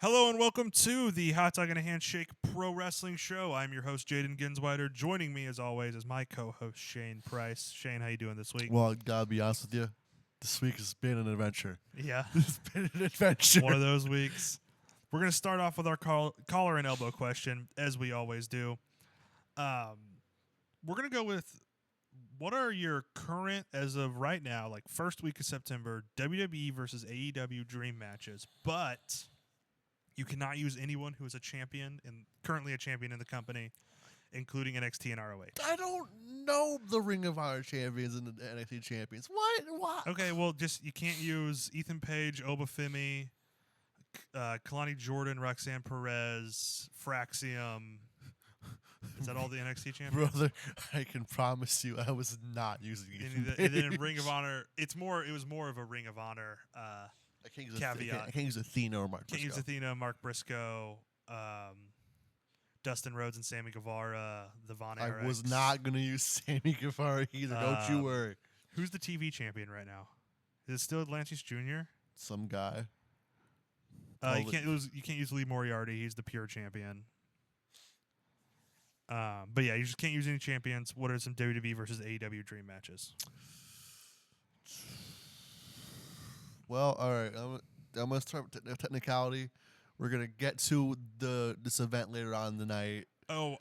Hello and welcome to the Hot Dog and a Handshake Pro Wrestling Show. I'm your host, Jayden Ginswider. Joining me, as always, is my co-host, Shane Price. Shane, how you doing this week? Well, gotta be honest with you, this week has been an adventure. Yeah, It's been an adventure. one of those weeks. We're going to start off with our collar and elbow question, as we always do. We're going to go with, what are your current, as of right now, like first week of September, WWE versus AEW dream matches, but you cannot use anyone who is a champion and currently a champion in the company, including NXT and ROH. I don't know the Ring of Honor champions and the NXT champions. Why? Okay, well, just you can't use Ethan Page, Obafemi, Kalani Jordan, Roxanne Perez, Fraxium. Is that all the NXT champions? Brother, I can promise you I was not using it. And then in Ring of Honor, it was more of a Ring of Honor I can't use caveat. I can't use Athena or Mark Can't use Briscoe. Athena, Mark Briscoe, Dustin Rhodes and Sammy Guevara, the Von I Erichs. was not going to use Sammy Guevara either. Don't you worry. Who's the TV champion right now? Is it still Atlantis Jr.? Some guy. You can't use Lee Moriarty. He's the pure champion. But yeah, you just can't use any champions. What are some WWE versus AEW dream matches? Well, all right. I'm going to start with the technicality. We're going to get to this event later on in the night. Oh,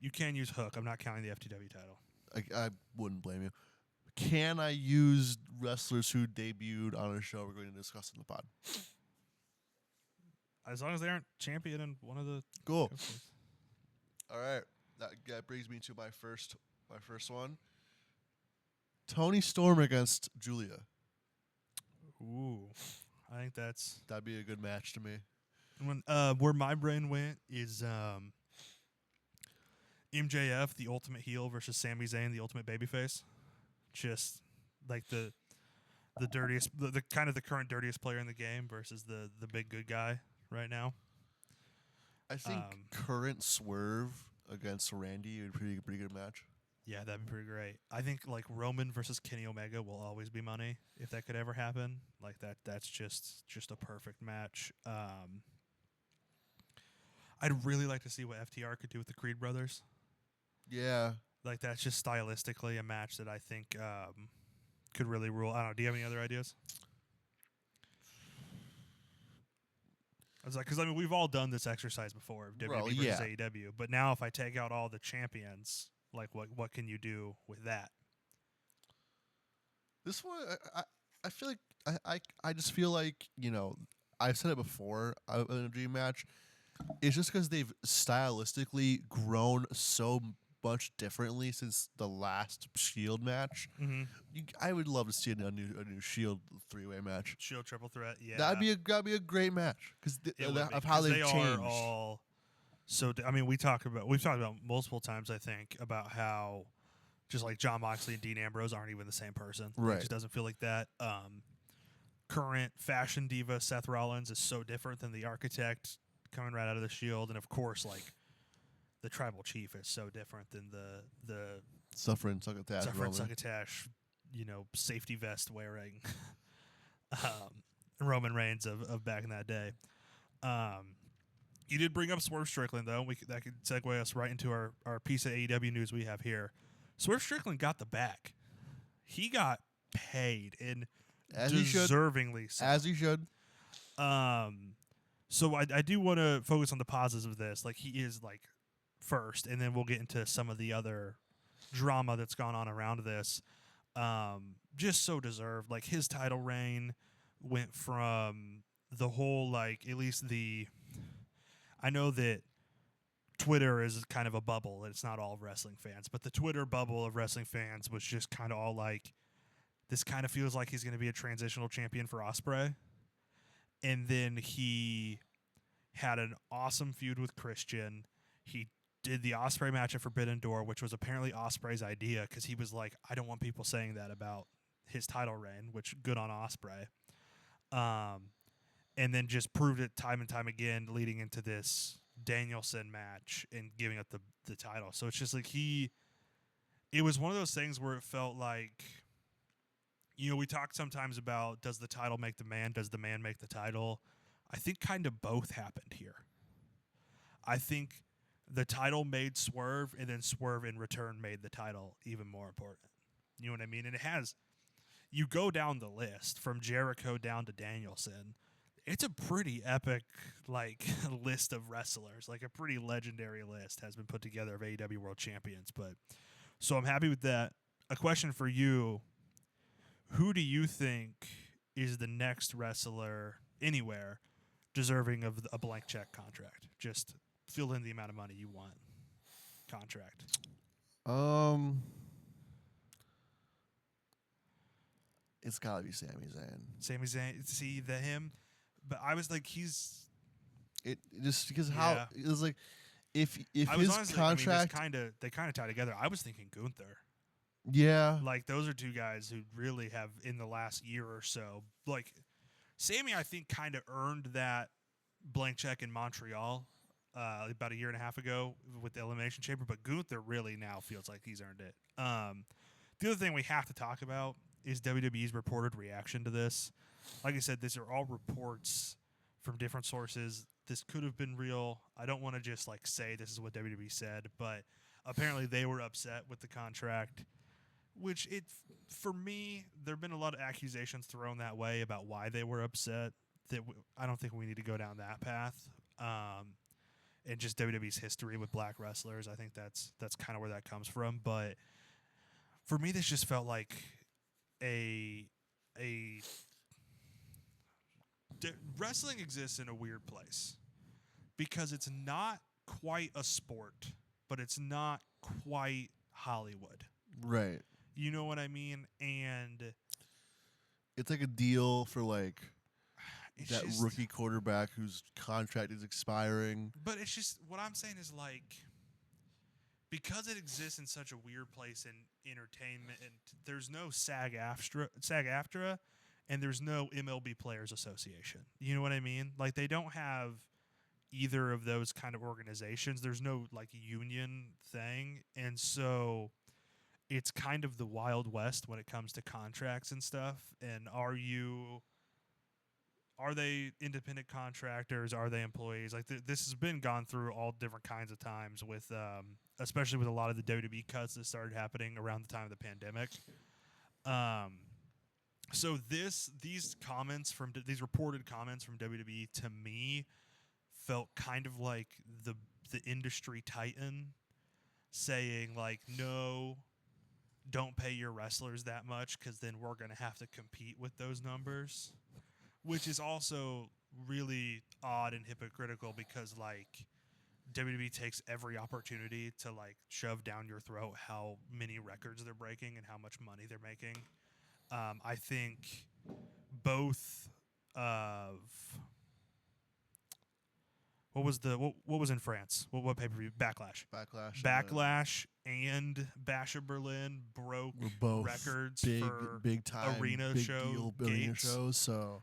you can use Hook. I'm not counting the FTW title. I wouldn't blame you. Can I use wrestlers who debuted on a show we're going to discuss in the pod? As long as they aren't champion in one of the Cool. companies. All right. That brings me to my first one. Tony Storm against Julia. Ooh, I think That'd be a good match to me. where my brain went is MJF, the ultimate heel, versus Sami Zayn, the ultimate babyface. Just like the dirtiest, the kind of the current dirtiest player in the game versus the big good guy right now. I think current Swerve against Randy would be a pretty good match. Yeah, that'd be pretty great. I think like Roman versus Kenny Omega will always be money if that could ever happen. Like that's just a perfect match. I'd really like to see what FTR could do with the Creed brothers. Yeah. Like that's just stylistically a match that I think could really rule. I don't know. Do you have any other ideas? I was like, because I mean, we've all done this exercise before, of WWE versus yeah. AEW. But now, if I take out all the champions, like what can you do with that? This one, I feel like I just feel like, I've said it before in a dream match. It's just because they've stylistically grown so much differently since the last Shield match. Mm-hmm. I would love to see a new Shield 3-way match. Shield triple threat, yeah, That'd be a great match because of how they've changed. Are all so. I mean, we've talked about multiple times. I think about how just like Jon Moxley and Dean Ambrose aren't even the same person. Right. It just doesn't feel like that. Current fashion diva Seth Rollins is so different than the Architect coming right out of the Shield, and of course, like the Tribal Chief is so different than the Suffering Succotash. Succotash, safety vest wearing Roman Reigns of back in that day. You did bring up Swerve Strickland, though. That could segue us right into our piece of AEW news we have here. Swerve Strickland got the bag. He got paid, and deservingly so. As he should. So I do want to focus on the positives of this. Like, he is, like, first, and then we'll get into some of the other drama that's gone on around this. Just so deserved. Like, his title reign went from the whole, like, at least I know that Twitter is kind of a bubble. It's not all wrestling fans, but the Twitter bubble of wrestling fans was just kind of all like, this kind of feels like he's going to be a transitional champion for Ospreay. And then he had an awesome feud with Christian. He did the Ospreay match at Forbidden Door, which was apparently Ospreay's idea because he was like, I don't want people saying that about his title reign, which good on Ospreay. And then just proved it time and time again leading into this Danielson match and giving up the title. So it's just like it was one of those things where it felt like, we talk sometimes about, does the title make the man? Does the man make the title? I think kind of both happened here. I think the title made Swerve, and then Swerve in return made the title even more important. You know what I mean? And it has. You go down the list from Jericho down to Danielson. It's a pretty epic list of wrestlers, like a pretty legendary list has been put together of AEW World Champions. But so I'm happy with that. A question for you: who do you think is the next wrestler anywhere deserving of a blank check contract? Just fill in the amount of money you want. Contract. It's gotta be Sami Zayn. Sami Zayn. See him, but I was like, he's. It just because how it was like, if I was his honestly, contract, they kind of tie together. I was thinking Gunther. yeah, Like those are two guys who really have in the last year or so. Like Sammy, I think kind of earned that blank check in Montreal about a year and a half ago with the Elimination Chamber, but Gunther really now feels like he's earned it. The other thing we have to talk about is WWE's reported reaction to this. Like I said, these are all reports from different sources. This could have been real. I don't want to just say this is what WWE said, but apparently they were upset with the contract. Which for me, there have been a lot of accusations thrown that way about why they were upset. That I don't think we need to go down that path. And just WWE's history with black wrestlers, I think that's kind of where that comes from. But for me, this just felt like wrestling exists in a weird place because it's not quite a sport, but it's not quite Hollywood. right. You know what I mean? And It's like a deal for that just, rookie quarterback whose contract is expiring. But it's just what I'm saying is because it exists in such a weird place in entertainment, and there's no SAG-AFTRA, and there's no MLB Players Association. You know what I mean? Like they don't have either of those kind of organizations. There's no union thing, and so it's kind of the Wild West when it comes to contracts and stuff. And are they independent contractors? Are they employees? This has been gone through all different kinds of times with, especially with a lot of the WWE cuts that started happening around the time of the pandemic. So these comments these reported comments from WWE to me felt kind of like the industry titan saying no, don't pay your wrestlers that much because then we're going to have to compete with those numbers, which is also really odd and hypocritical because WWE takes every opportunity to shove down your throat how many records they're breaking and how much money they're making. I think both of what was in France? What pay-per-view? Backlash and Bash of Berlin broke We're both records big, for big time, arena big show deal arena gates. shows. So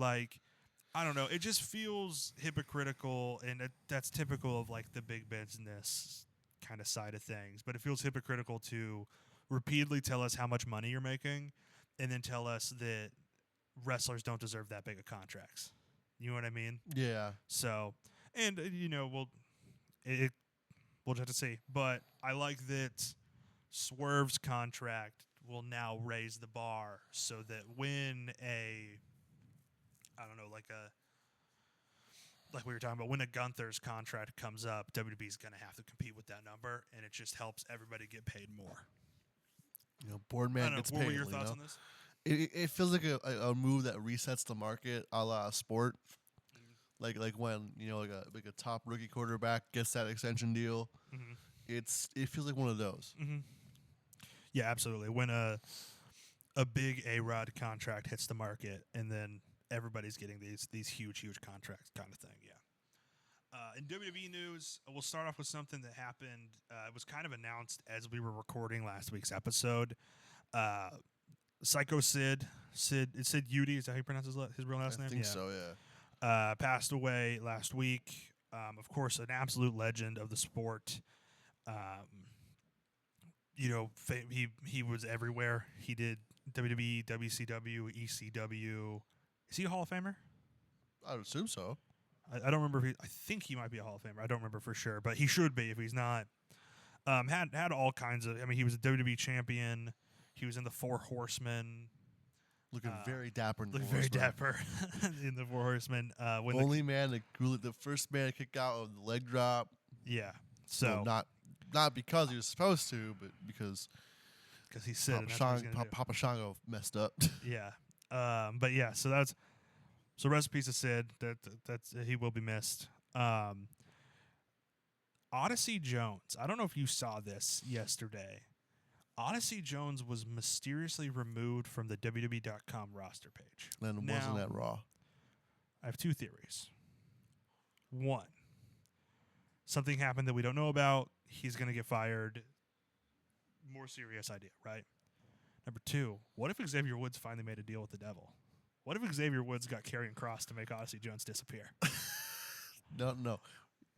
I don't know. It just feels hypocritical, and that's typical of the big business kind of side of things. But it feels hypocritical to repeatedly tell us how much money you're making, and then tell us that wrestlers don't deserve that big of contracts. You know what I mean? yeah, So, and we'll just have to see. But I like that Swerve's contract will now raise the bar so that when like we were talking about, when a Gunther's contract comes up, WWE's going to have to compete with that number, and it just helps everybody get paid more. Boardman gets paid. What were your thoughts on this? It feels like a move that resets the market, a la sport. Mm-hmm. Like when a top rookie quarterback gets that extension deal. Mm-hmm. It feels like one of those. Mm-hmm. Yeah, absolutely. When a big A-Rod contract hits the market, and then everybody's getting these huge contracts kind of thing. Yeah. In WWE news, we'll start off with something that happened. It was kind of announced as we were recording last week's episode. Psycho Sid Udy, is that how you pronounce his real last name? I think so, yeah. Passed away last week. Of course, an absolute legend of the sport. He was everywhere. He did WWE, WCW, ECW. Is he a Hall of Famer? I would assume so. I don't remember if I think he might be a Hall of Famer. I don't remember for sure, but he should be if he's not. Had all kinds of. I mean, he was a WWE champion. He was in the Four Horsemen. Looking very dapper in the Looking Four very Horsemen. dapper in the Four Horsemen. When The first man to kick out of the leg drop. Yeah. So not because he was supposed to, but because he said Papa Shango messed up. Yeah. But yeah. So rest in peace to Sid. That's he will be missed. Odyssey Jones. I don't know if you saw this yesterday. Odyssey Jones was mysteriously removed from the WWE.com roster page. And wasn't that Raw? I have two theories. One, something happened that we don't know about. He's going to get fired. More serious idea, right? Number two, what if Xavier Woods finally made a deal with the devil? What if Xavier Woods got Karrion Kross to make Odyssey Jones disappear? No.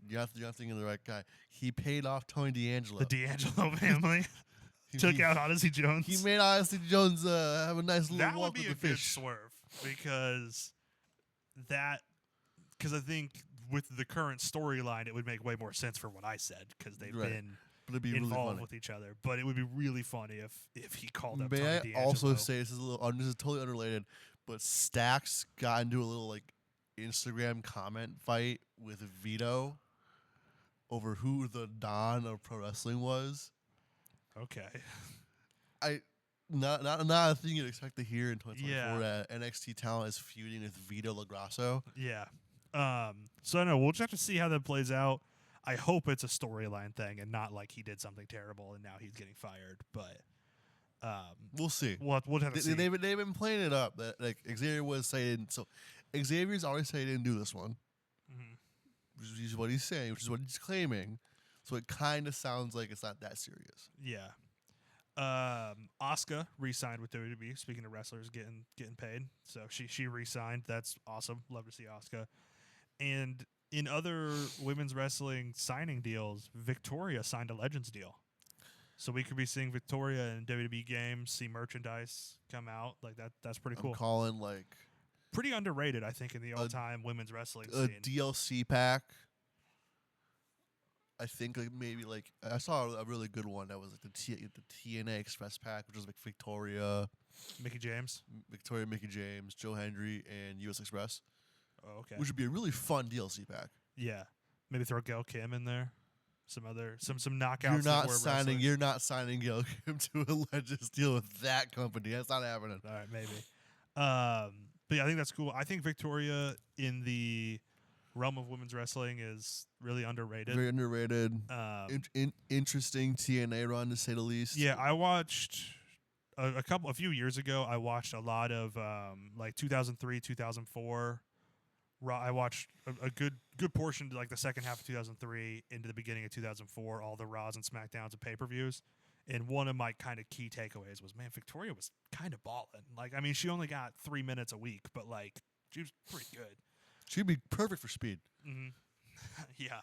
You're not thinking of the right guy. He paid off Tony D'Angelo. The D'Angelo family took out Odyssey Jones. He made Odyssey Jones have a nice little walk with the fish. That would be a good swerve because I think with the current storyline, it would make way more sense for what I said because they've been involved with each other. But it would be really funny if he called up Tony D'Angelo. May I also say this is totally unrelated, but Stax got into a little Instagram comment fight with Vito over who the Don of pro wrestling was. Okay. Not a thing you'd expect to hear in 2024 that NXT talent is feuding with Vito LaGrasso. Yeah. So I know we'll just have to see how that plays out. I hope it's a storyline thing and not like he did something terrible and now he's getting fired. But we'll see. We'll have to see. They've been playing it up that Xavier was saying. So Xavier's already saying he didn't do this one, which is what he's saying, which is what he's claiming. So it kind of sounds like it's not that serious. Yeah. Asuka re-signed with WWE. Speaking of wrestlers getting paid, so she re-signed. That's awesome. Love to see Asuka. And in other women's wrestling signing deals, Victoria signed a Legends deal. So we could be seeing Victoria in WWE games, see merchandise come out. Like that's pretty cool. I'm calling pretty underrated, I think, in the all-time women's wrestling a scene. DLC pack. I think maybe I saw a really good one that was the TNA Express pack, which was Victoria, Mickey James, Joe Hendry, and US Express. Oh, okay. Which would be a really fun DLC pack. Yeah, maybe throw Gail Kim in there. Some knockouts. You're not signing Gail Kim to a Legends deal with that company. That's not happening. All right, maybe. But yeah, I think that's cool. I think Victoria in the realm of women's wrestling is really underrated. Very underrated. Interesting TNA run, to say the least. Yeah, I watched a few years ago. I watched a lot of 2003, 2004. I watched a good portion to the second half of 2003 into the beginning of 2004. All the Raws and SmackDowns and pay-per-views. And one of my kind of key takeaways was, man, Victoria was kind of balling. She only got 3 minutes a week, but she was pretty good. She'd be perfect for speed. Mm-hmm. Yeah.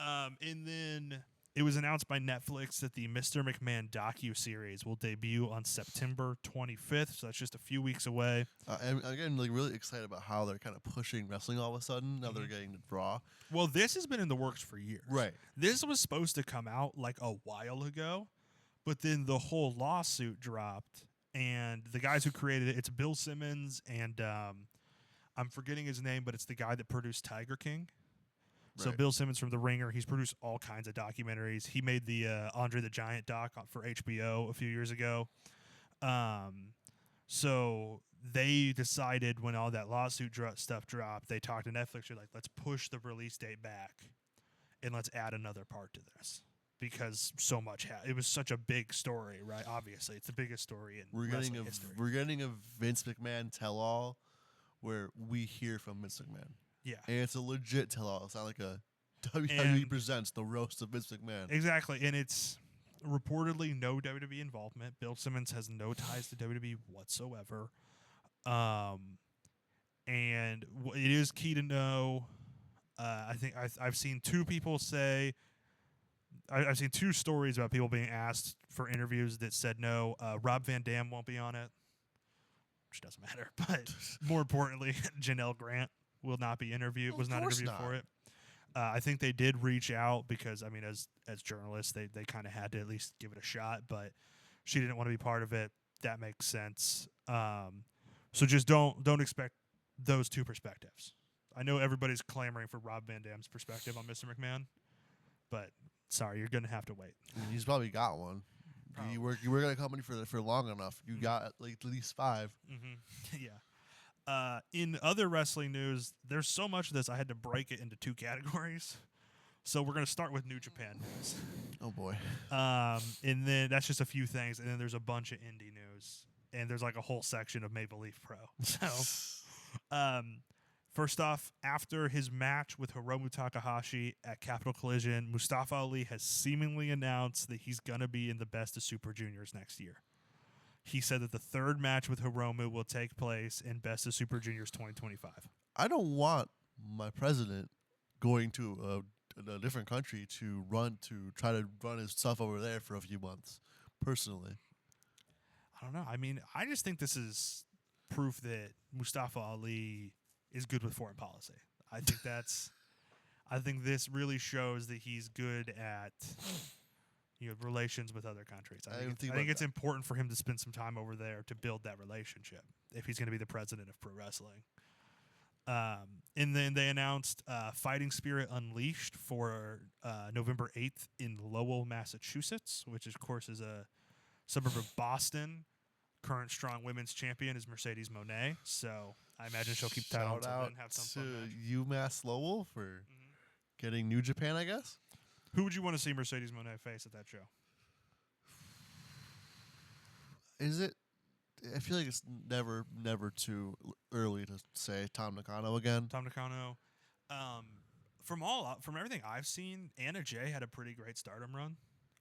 And then it was announced by Netflix that the Mr. McMahon docu-series will debut on September 25th, so that's just a few weeks away. I'm getting really excited about how they're kind of pushing wrestling all of a sudden. Now they're getting to Raw. Well, this has been in the works for years. Right. This was supposed to come out a while ago, but then the whole lawsuit dropped, and the guys who created it's Bill Simmons and I'm forgetting his name, but it's the guy that produced Tiger King. So Bill Simmons from The Ringer, he's produced all kinds of documentaries. He made the Andre the Giant doc for HBO a few years ago. So they decided when all that lawsuit stuff dropped, they talked to Netflix. They're like, let's push the release date back and let's add another part to this because so much it was such a big story, right? Obviously, it's the biggest story in wrestling history. We're getting a Vince McMahon tell-all where we hear from Vince McMahon. Yeah. And it's a legit tell-all. It's not like a WWE presents the roast of Vince McMahon. Exactly. And it's reportedly no WWE involvement. Bill Simmons has no ties to WWE whatsoever. And it is key to know. I think I've seen two people say, I've seen two stories about people being asked for interviews that said no. Rob Van Dam won't be on it, which doesn't matter. But more importantly, Janelle Grant will not be interviewed. Well, was of not course interviewed not. for it. I think they did reach out because I mean, as journalists, they kind of had to at least give it a shot. But she didn't want to be part of it. That makes sense. So just don't expect those two perspectives. I know everybody's clamoring for Rob Van Dam's perspective on Mr. McMahon, but sorry, you're gonna have to wait. I mean, he's probably got one. You work at a company for long enough. You got like at least 5. Mm-hmm. Yeah. In other wrestling news, there's so much of this I had to break it into 2 categories. So we're gonna start with New Japan news. Oh boy. And then that's just a few things, and then there's a bunch of indie news, and there's like a whole section of Maple Leaf Pro. So, first off, after his match with Hiromu Takahashi at Capital Collision, Mustafa Ali has seemingly announced that he's gonna be in the Best of Super Juniors next year. He said that the 3rd match with Hiromu will take place in Best of Super Juniors 2025. I don't want my president going to a different country to try to run his stuff over there for a few months. Personally, I don't know. I mean, I just think this is proof that Mustafa Ali is good with foreign policy. I think this really shows that he's good at relations with other countries. I think it's important for him to spend some time over there to build that relationship if he's going to be the president of pro wrestling. And then they announced Fighting Spirit Unleashed for November 8th in Lowell, Massachusetts, which of course is a suburb of Boston. Current strong women's champion is Mercedes Moné, so I imagine she'll keep title shout out and have some fun to UMass Lowell for getting New Japan, I guess. Who would you want to see Mercedes Moné face at that show? Is it? I feel like it's never too early to say Tom Nakano again. Tom Nakano. From everything I've seen, Anna Jay had a pretty great Stardom run.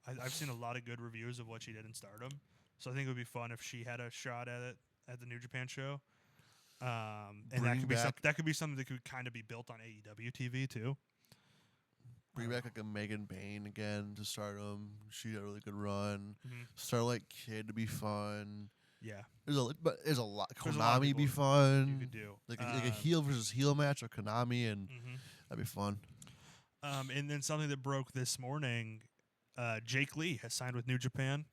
I've seen a lot of good reviews of what she did in Stardom, so I think it would be fun if she had a shot at it at the New Japan show. And that could be something that could kind of be built on AEW TV too. Bring back like a Megan Bain again to Stardom. She had a really good run. Mm-hmm. Starlight Kid to be fun. Yeah, there's a lot. There's a lot Konami be fun. you could do like a heel versus heel match of Konami, and that'd be fun. And then something that broke this morning, Jake Lee has signed with New Japan.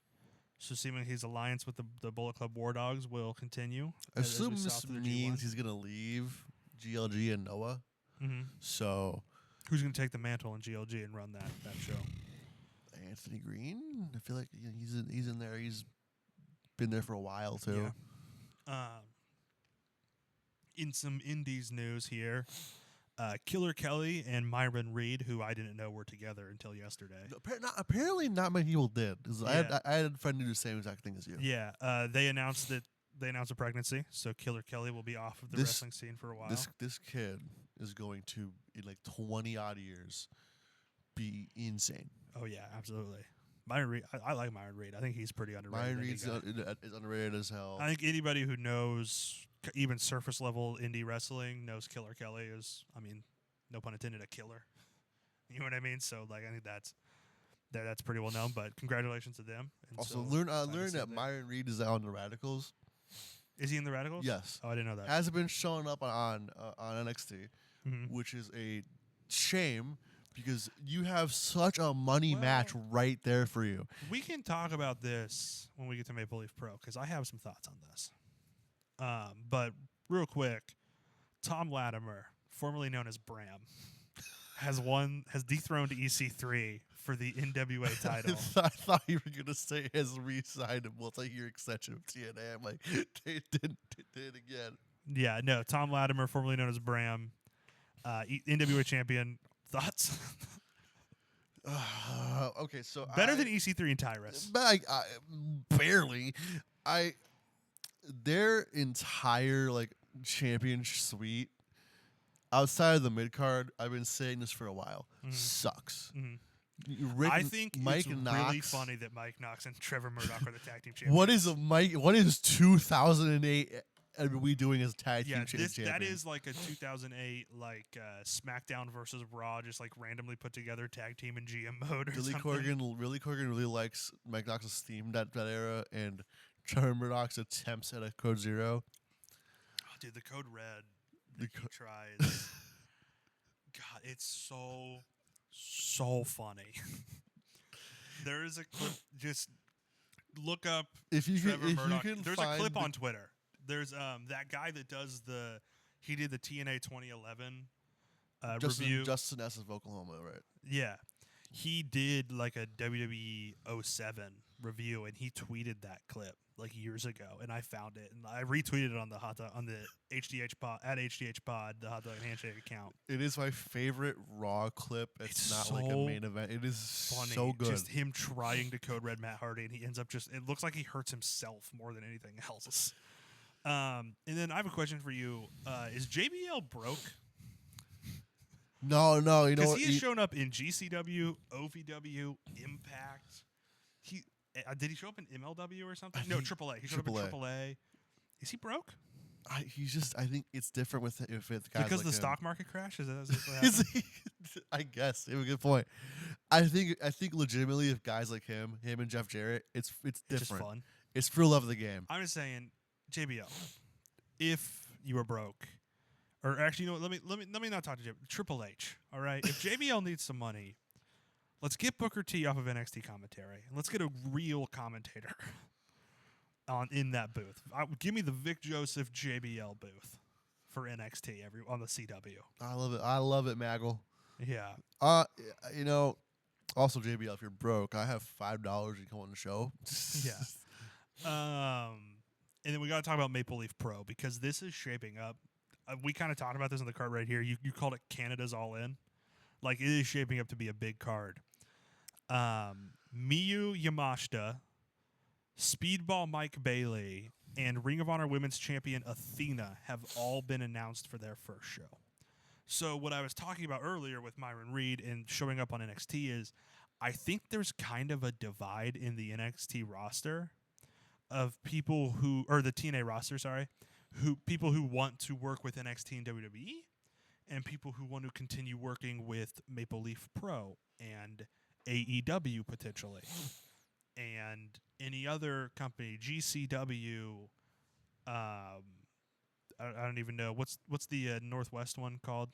So seeming his alliance with the Bullet Club War Dogs will continue. I assume this means he's gonna leave GLG and Noah. Mm-hmm. So who's gonna take the mantle in GLG and run that show? Anthony Green. I feel like he's in there. He's been there for a while too. Yeah. In some indies news here, Killer Kelly and Myron Reed, who I didn't know were together until yesterday. Apparently, not many people did. I had a friend who did the same exact thing as you. Yeah. They announced a pregnancy, so Killer Kelly will be off of the wrestling scene for a while. This kid is going to, in like 20 odd years, be insane. Oh yeah, absolutely. Myron Reed, I like Myron Reed. I think he's pretty underrated. Myron Reed is underrated as hell. I think anybody who knows even surface level indie wrestling knows Killer Kelly is, I mean, no pun intended, a killer. You know what I mean? So like, I think that's pretty well known. But congratulations to them. And also, so learn that Myron Reed is on the Radicals. Is he in the Radicals? Yes. Oh, I didn't know that. Hasn't been showing up on NXT, which is a shame. Because you have such a money match right there for you. We can talk about this when we get to Maple Leaf Pro because I have some thoughts on this. But real quick, Tom Latimer, formerly known as Bram, has dethroned EC3 for the NWA title. I thought you were gonna say has re-signed a multi-year extension of TNA. I'm like, they did it again. Yeah, no. Tom Latimer, formerly known as Bram, NWA champion. Thoughts? Okay, so better than EC3 and Tyrus. But barely. Their entire like champion suite outside of the mid card, I've been saying this for a while, sucks. I think Mike it's Knox, really funny that Mike Knox and Trevor Murdoch are the tag team champions. What is 2008? Are we doing as tag team champions? That is like a 2008 like SmackDown versus Raw, just like randomly put together tag team in GM mode. Or Billy something. Corgan really likes Mike Knox's theme that era, and Trevor Murdoch's attempts at a Code Zero. Oh, dude, the Code Red that he tries. God, it's so funny. There is a clip. Just look up if you Trevor can, Murdoch. There's a find clip on Twitter. There's that guy that does he did the TNA 2011 review. Justin S. of Oklahoma, right? Yeah. He did like a WWE 07 review, and he tweeted that clip like years ago, and I found it, and I retweeted it on the HDH pod at HDH pod, the Hot Dog and Handshake account. It is my favorite Raw clip. It's not so like a main event. It is funny. so good. Just him trying to code red Matt Hardy, and he ends up it looks like he hurts himself more than anything else. And then I have a question for you. Is JBL broke? No, you know Because what? he has shown up in GCW, OVW, Impact. Did he show up in MLW or something? No, AAA. He showed up in AAA. Is he broke? I think it's different with guys because like the him. stock market crash. Is that what happened? I guess. You have a good point. I think legitimately, if guys like him and Jeff Jarrett, it's different. It's just fun. It's for love of the game. I'm just saying, JBL, if you were broke, or actually, you know what? Let me not talk to JBL. Triple H. All right. If JBL needs some money, let's get Booker T off of NXT commentary, and let's get a real commentator in that booth. Give me the Vic Joseph JBL booth for NXT on the CW. I love it, Maggle. Yeah. You know, also JBL, if you're broke, I have $5 you come on the show. Yeah. And then we got to talk about Maple Leaf Pro because this is shaping up. We kind of talked about this in the card right here. You called it Canada's All In. Like, it is shaping up to be a big card. Miyu Yamashita, Speedball Mike Bailey, and Ring of Honor Women's Champion Athena have all been announced for their first show. So what I was talking about earlier with Myron Reed and showing up on NXT is I think there's kind of a divide in the NXT roster of people or the TNA roster, people who want to work with NXT and WWE and people who want to continue working with Maple Leaf Pro and AEW potentially. And any other company, GCW, I don't even know what's the Northwest one called.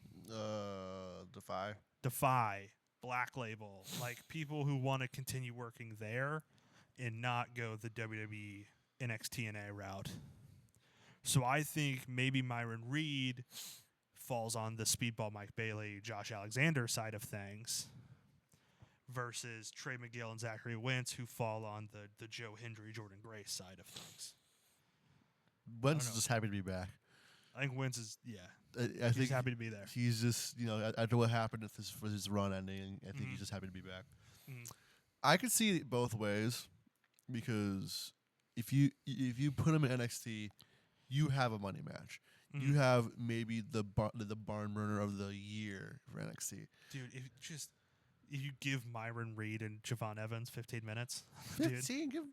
Defy, Black Label, like people who want to continue working there and not go the WWE NXT&A route. So I think maybe Myron Reed falls on the Speedball Mike Bailey, Josh Alexander side of things, versus Trey McGill and Zachary Wentz, who fall on the Joe Hendry, Jordan Grace side of things. Wentz is just happy to be back. I think Wentz is, I think he's happy to be there. He's just, after what happened with his run ending, I think he's just happy to be back. Mm. I could see it both ways because if you put him in NXT, you have a money match. Mm. You have maybe the barn burner of the year for NXT. Dude, if you give Myron Reed and Javon Evans 15 minutes, 15, dude,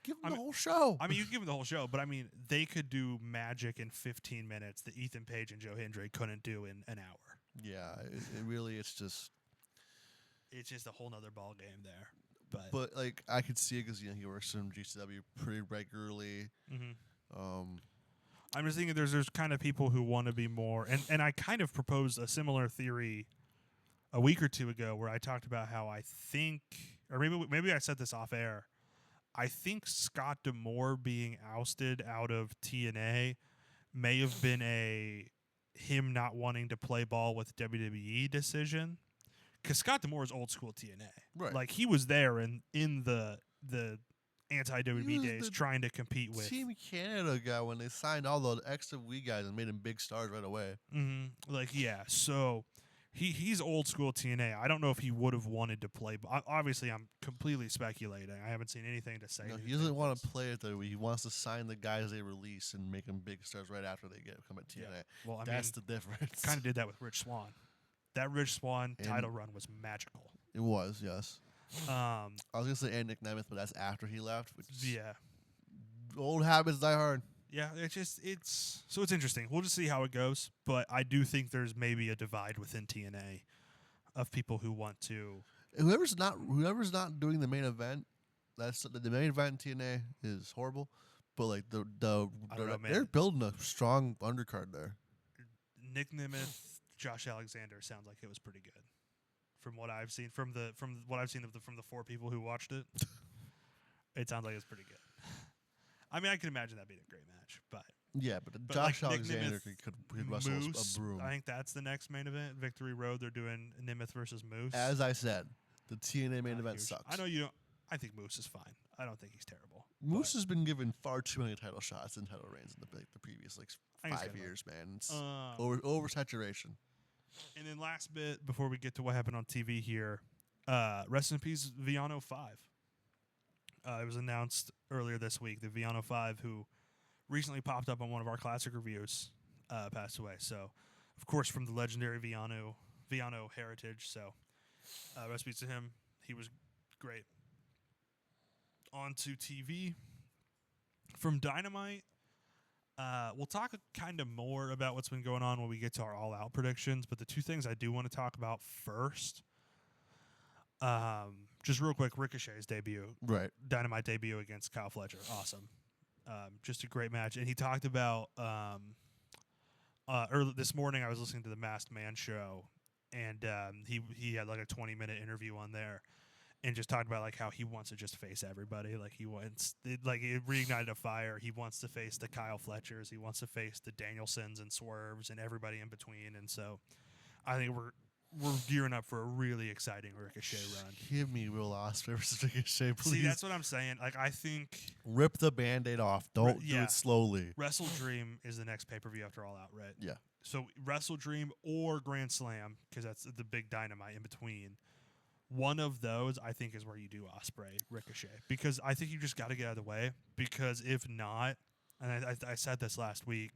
give them the whole show. I mean, you can give them the whole show, but I mean, they could do magic in 15 minutes that Ethan Page and Joe Hendry couldn't do in an hour. Yeah, it really, it's just a whole nother ball game there. But like I could see it because he works in GCW pretty regularly. Mm-hmm. I'm just thinking there's kind of people who want to be more, and I kind of proposed a similar theory a week or two ago where I talked about how I think, or maybe I said this off air, I think Scott D'Amore being ousted out of TNA may have been him not wanting to play ball with WWE decision, because Scott D'Amore is old school TNA, right? Like he was there in the anti-WWE days trying to compete with Team Canada guy when they signed all the XW guys and made them big stars right away. Mm-hmm. Like, yeah, so he's old school TNA. I don't know if he would have wanted to play. Obviously, I'm completely speculating. I haven't seen anything to say. No, he doesn't want to play it though. He wants to sign the guys they release and make them big stars right after they come at TNA. Yeah. Well, that's the difference. Kind of did that with Rich Swann. That Rich Swann title run was magical. It was, yes. I was gonna say Nick Nemeth, but that's after he left. Yeah. Old habits die hard. Yeah, it's interesting. We'll just see how it goes, but I do think there's maybe a divide within TNA of people who want to. Whoever's not doing the main event, the main event in TNA is horrible, but like they're building a strong undercard there. Nick Nemeth, Josh Alexander sounds like it was pretty good. From what I've seen, from what I've seen from the 4 people who watched it, it sounds like it's pretty good. I mean, I can imagine that being a great match, but Josh like Alexander Nick could wrestle Moose, a broom. I think that's the next main event. Victory Road. They're doing Nemeth versus Moose. As I said, the TNA main event huge. sucks. I know you don't. I think Moose is fine. I don't think he's terrible. Moose has been given far too many title shots and title reigns in the previous 5 years, man. It's oversaturation. And then last bit before we get to what happened on TV here, rest in peace, Viano 5. It was announced earlier this week that Viano 5, who recently popped up on one of our classic reviews, passed away. So, of course, from the legendary Viano heritage. So, rest in peace to him. He was great. On to TV. From Dynamite, we'll talk kind of more about what's been going on when we get to our all-out predictions, but the 2 things I do want to talk about first, just real quick, Ricochet's debut. Right. Dynamite debut against Kyle Fletcher. Awesome. Just a great match. And he talked about, early this morning I was listening to the Masked Man show, and he had like a 20-minute interview on there. And just talked about like how he wants to just face everybody. Like it reignited a fire. He wants to face the Kyle Fletchers. He wants to face the Danielsons and Swerves and everybody in between. And so, I think we're gearing up for a really exciting Ricochet run. Give me Will Ospreay versus Ricochet, please. See, that's what I'm saying. Like I think rip the Band-Aid off. Don't do it slowly. Wrestle Dream is the next pay-per-view after All Out, right? Yeah. So Wrestle Dream or Grand Slam, because that's the big Dynamite in between. One of those, I think, is where you do Ospreay Ricochet, because I think you just got to get out of the way. Because if not, and I said this last week,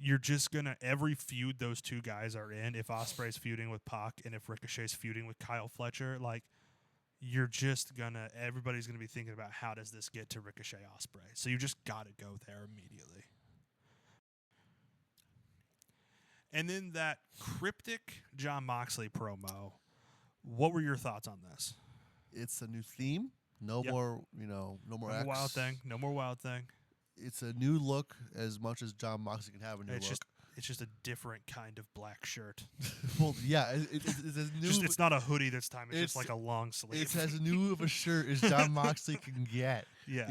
you're just gonna every feud those 2 guys are in. If Ospreay's feuding with Pac and if Ricochet's feuding with Kyle Fletcher, like everybody's gonna be thinking about how does this get to Ricochet Ospreay. So you just got to go there immediately. And then that cryptic Jon Moxley promo. What were your thoughts on this? It's a new theme. No more X. Wild thing. No more Wild Thing. It's a new look as much as Jon Moxley can have a new look. It's just a different kind of black shirt. Well, yeah, it's as new. It's not a hoodie this time. It's just like a long sleeve. It's as new of a shirt as Jon Moxley can get. Yeah.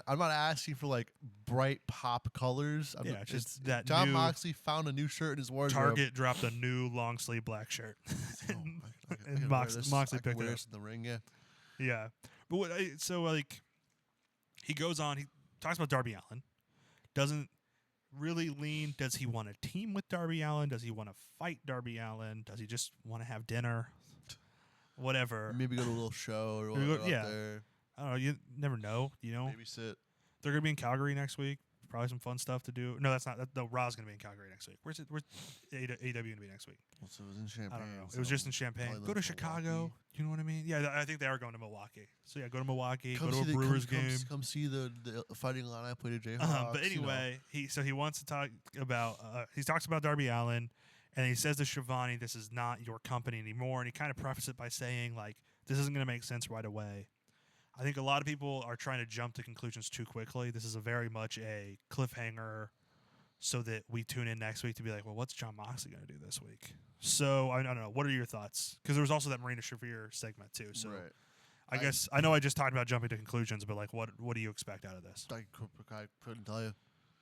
I'm not asking for like bright pop colors. It's just that Jon Moxley found a new shirt in his wardrobe. Target dropped a new long sleeve black shirt. And Moxley picked it up. In the ring, yeah. Yeah. But he goes on, he talks about Darby Allin. Doesn't really lean. Does he want to team with Darby Allin? Does he want to fight Darby Allin? Does he just want to have dinner? Whatever. Maybe go to a little show or whatever. Yeah. There. I don't know. You never know. Babysit. They're gonna be in Calgary next week. Probably some fun stuff to do. No, that's not. No, Raw's gonna be in Calgary next week. Where's AEW gonna be next week? Well, so it was in Champaign. I don't know. It was just in Champaign. Go to Chicago. Milwaukee. You know what I mean? Yeah, I think they are going to Milwaukee. So yeah, go to Milwaukee. Go to a Brewers game. Come see the fighting line I played at J. But anyway, he wants to talk about. He talks about Darby Allin, and he says to Shivani, "This is not your company anymore." And he kind of prefaces it by saying, like, "This isn't going to make sense right away." I think a lot of people are trying to jump to conclusions too quickly. This is a very much a cliffhanger so that we tune in next week to be like, well, what's Jon Moxley going to do this week? So, I don't know. What are your thoughts? Because there was also that Marina Shafir segment, too. So, right. I know I just talked about jumping to conclusions, but, like, what do you expect out of this? I couldn't tell you.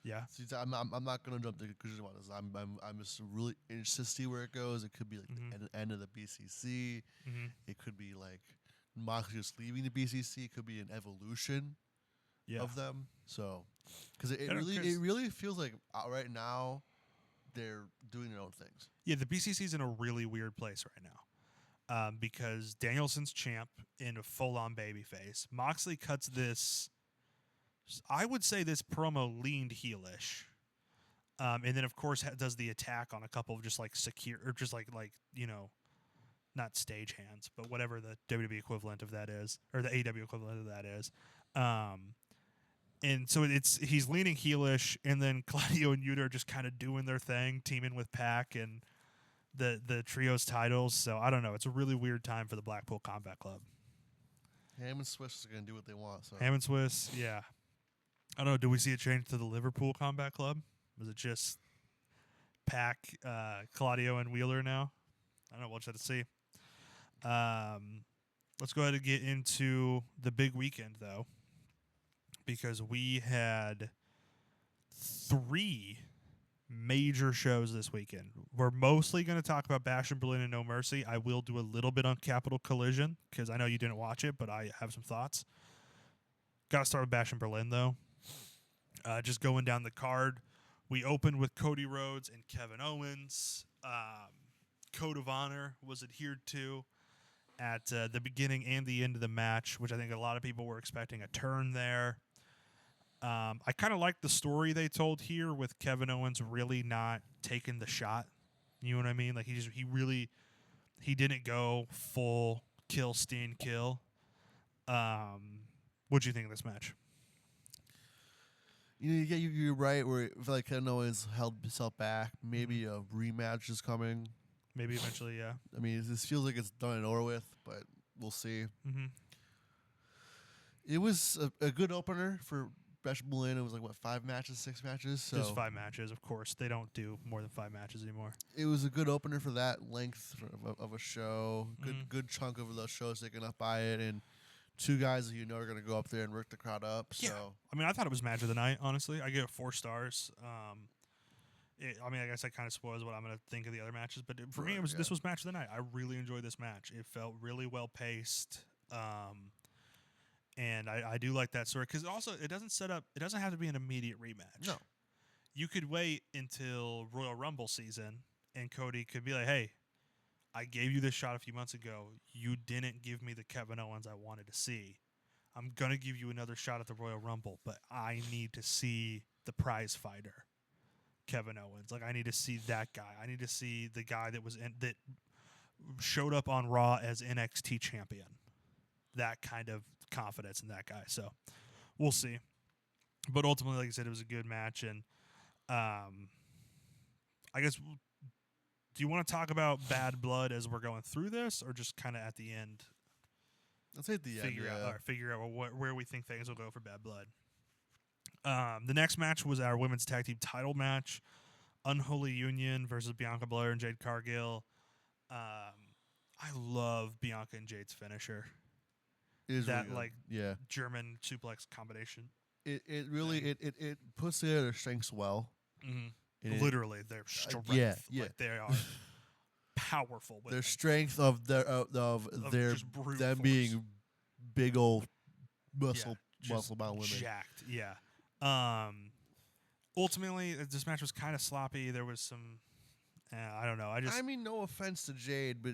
Yeah? See, I'm not going to jump to conclusions about this. I'm just really interested to see where it goes. It could be, like, the end of the BCC. Mm-hmm. It could be, like, Moxley just leaving the BCC. It could be an evolution of them. So, because it really feels like right now they're doing their own things. Yeah, the BCC's in a really weird place right now because Danielson's champ in a full-on babyface. Moxley cuts this. I would say this promo leaned heelish. And then, of course, does the attack on a couple of just like secure or just like not stage hands, but whatever the WWE equivalent of that is, or the AEW equivalent of that is. And so he's leaning heelish, and then Claudio and Yuta are just kind of doing their thing, teaming with Pac and the trios titles. So I don't know. It's a really weird time for the Blackpool Combat Club. Ham and Swiss are going to do what they want. So Ham and Swiss, yeah. I don't know. Do we see it change to the Liverpool Combat Club? Was it just pack Claudio and Wheeler now. I don't know. We'll just have to see. Let's go ahead and get into the big weekend, though, because we had 3 major shows this weekend. We're mostly going to talk about Bash in Berlin and No Mercy. I will do a little bit on Capital Collision because I know you didn't watch it, but I have some thoughts. Got to start with Bash in Berlin, though. Just going down the card, we opened with Cody Rhodes and Kevin Owens. Code of Honor was adhered to at the beginning and the end of the match, which I think a lot of people were expecting a turn there. I kind of like the story they told here with Kevin Owens really not taking the shot. You know what I mean? Like he didn't go full kill, Steen, kill. What'd you think of this match? You're right. Where I feel like Kevin Owens held himself back. Maybe a rematch is coming. Maybe eventually, yeah. I mean, this feels like it's done and over with, but we'll see. Mm-hmm. It was a good opener for Bash in Berlin. It was like, 5 matches, 6 matches? So There's 5 matches, of course. They don't do more than 5 matches anymore. It was a good opener for that length of a show. Good chunk of those shows taken up by it, and 2 guys that you know are going to go up there and work the crowd up. Yeah. So I mean, I thought it was match of the night, honestly. I give it 4 stars. I guess that kind of spoils what I'm going to think of the other matches, but for me, this was match of the night. I really enjoyed this match. It felt really well paced, and I do like that story because also it doesn't have to be an immediate rematch. No, you could wait until Royal Rumble season, and Cody could be like, "Hey, I gave you this shot a few months ago. You didn't give me the Kevin Owens I wanted to see. I'm gonna give you another shot at the Royal Rumble, but I need to see the prize fighter." Kevin Owens. Like, I need to see that guy. I need to see the guy that showed up on Raw as NXT champion. That kind of confidence in that guy. So we'll see. But ultimately, like I said, it was a good match. And I guess, do you want to talk about Bad Blood as we're going through this, or just kind of at the end? Let's hit the end. Figure out where we think things will go for Bad Blood. The next match was our women's tag team title match, Unholy Union versus Bianca Belair and Jade Cargill. I love Bianca and Jade's finisher. It is that really good. German suplex combination. It really puts together their strengths well. Mm-hmm. Literally, their strength. Like, they are powerful. With their strength of them being big old muscle bound women. Jacked, yeah. Ultimately, this match was kind of sloppy. There was some, I don't know. I mean, no offense to Jade, but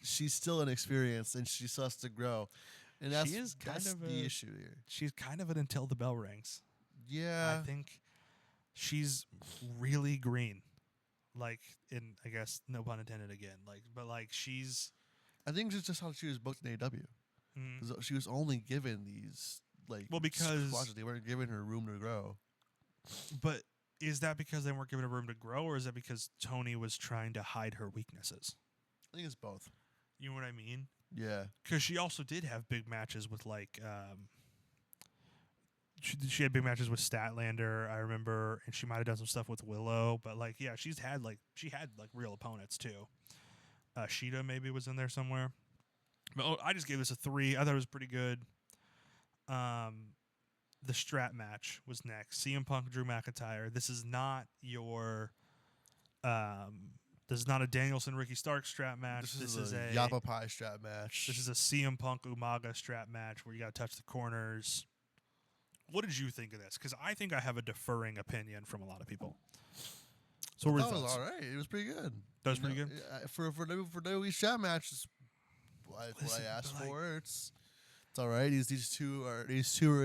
she's still inexperienced and she still has to grow, and that's the issue here. She's kind of an until the bell rings. Yeah, I think she's really green, like in, I guess, no pun intended again. She's. I think it's just how she was booked in AEW. Mm-hmm. She was only given these. Because they weren't giving her room to grow. But is that because they weren't giving her room to grow, or is that because Tony was trying to hide her weaknesses? I think it's both. You know what I mean? Yeah. Because she also did have big matches with she had big matches with Statlander, I remember, and she might have done some stuff with Willow. But she had real opponents too. Sheeta maybe was in there somewhere. But I just gave this a 3. I thought it was pretty good. The strap match was next. CM Punk, Drew McIntyre. This is not your. This is not a Danielson, Ricky Stark strap match. This is a Yappa Pie strap match. This is a CM Punk Umaga strap match where you got to touch the corners. What did you think of this? Because I think I have a deferring opinion from a lot of people. So I thought it was all right. It was pretty good. That was pretty good for WWE strap matches. What I asked for. It's all right. These two are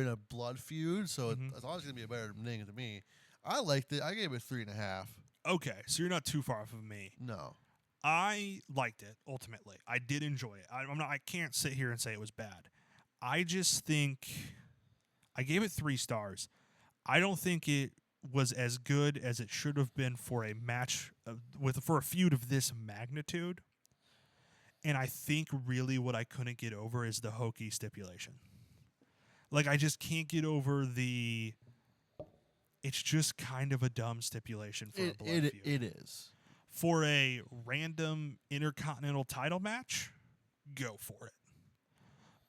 in a blood feud, so it's always gonna be a better thing to me. I liked it. I gave it 3.5. Okay, so you're not too far off of me. No, I liked it. Ultimately, I did enjoy it. I can't sit here and say it was bad. I just think I gave it 3 stars. I don't think it was as good as it should have been for a match for a feud of this magnitude. And I think really what I couldn't get over is the hokey stipulation. I just can't get over it's just kind of a dumb stipulation for a blood feud. It is. For a random intercontinental title match, go for it.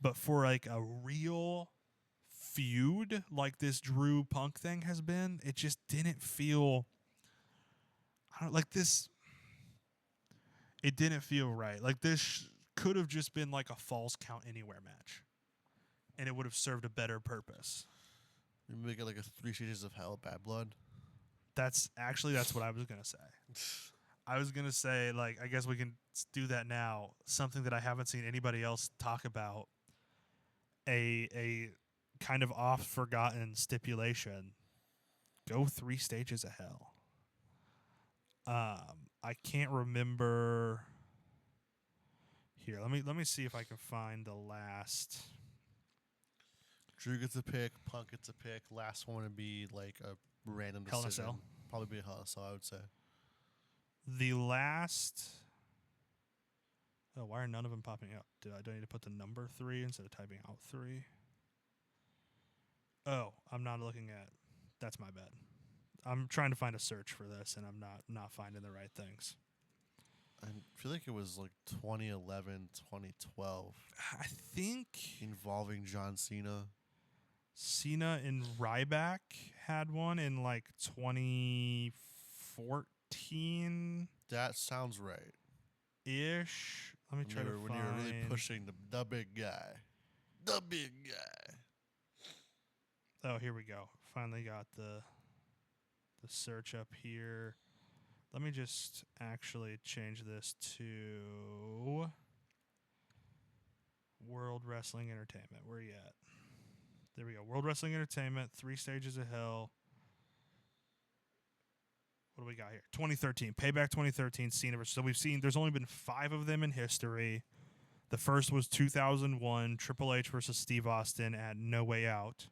But for like a real feud like this Drew Punk thing has been, it just didn't feel like this. It didn't feel right. Like this could have just been like a Falls Count Anywhere match, and it would have served a better purpose. Maybe make it like a 3 Stages of Hell, Bad Blood. That's what I was gonna say. I was gonna say, like, I guess we can do that now. Something that I haven't seen anybody else talk about. A kind of oft forgotten stipulation. Go 3 Stages of Hell. I can't remember. Here, let me see if I can find the last. Drew gets a pick, Punk gets a pick. Last one would be like a random Hell in a decision. Cell. Probably be a Hell in a Cell, I would say. The last. Oh, why are none of them popping up? Do I need to put the number 3 instead of typing out 3? Oh, I'm not looking at. That's my bad. I'm trying to find a search for this, and I'm not finding the right things. I feel like it was like 2011, 2012. I think Involving John Cena. Cena and Ryback had one in like 2014 That sounds right. ish. Let me try to When find. you were really pushing the big guy. The big guy. Oh, here we go. Finally got the search up here. Let me just actually change this to World Wrestling Entertainment. Where are you at? There we go. World Wrestling Entertainment, 3 Stages of Hell. What do we got here? 2013. Payback 2013, Cena versus. So we've seen there's only been 5 of them in history. The first was 2001, Triple H versus Steve Austin at No Way Out.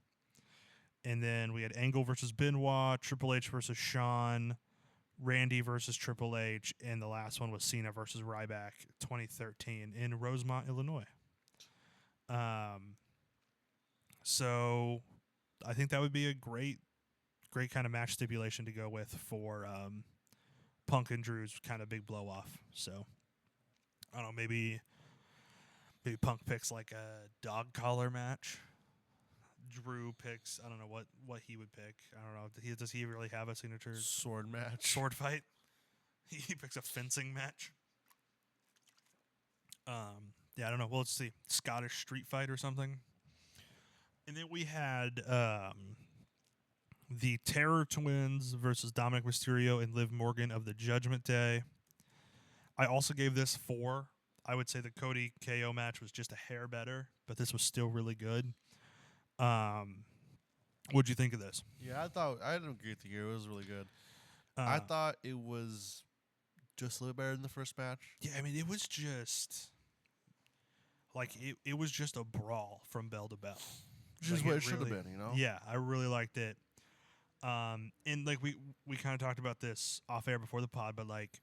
And then we had Angle versus Benoit, Triple H versus Shawn, Randy versus Triple H, and the last one was Cena versus Ryback, 2013 in Rosemont, Illinois. So I think that would be a great kind of match stipulation to go with for Punk and Drew's kind of big blow off. So I don't know, maybe Punk picks like a dog collar match. Drew picks, I don't know what he would pick. I don't know. Does he really have a signature Sword match. sword fight? He picks a fencing match. Yeah, I don't know. Well, let's see. Scottish street fight or something. And then we had the Terror Twins versus Dominic Mysterio and Liv Morgan of the Judgment Day. I also gave this 4. I would say the Cody KO match was just a hair better, but this was still really good. What'd you think of this? Yeah, I didn't agree with you. It was really good. I thought it was just a little better than the first match. Yeah, I mean, it was just like it was just a brawl from bell to bell. Which is what it should have been, you know? Yeah, I really liked it. And like we kind of talked about this off air before the pod, but like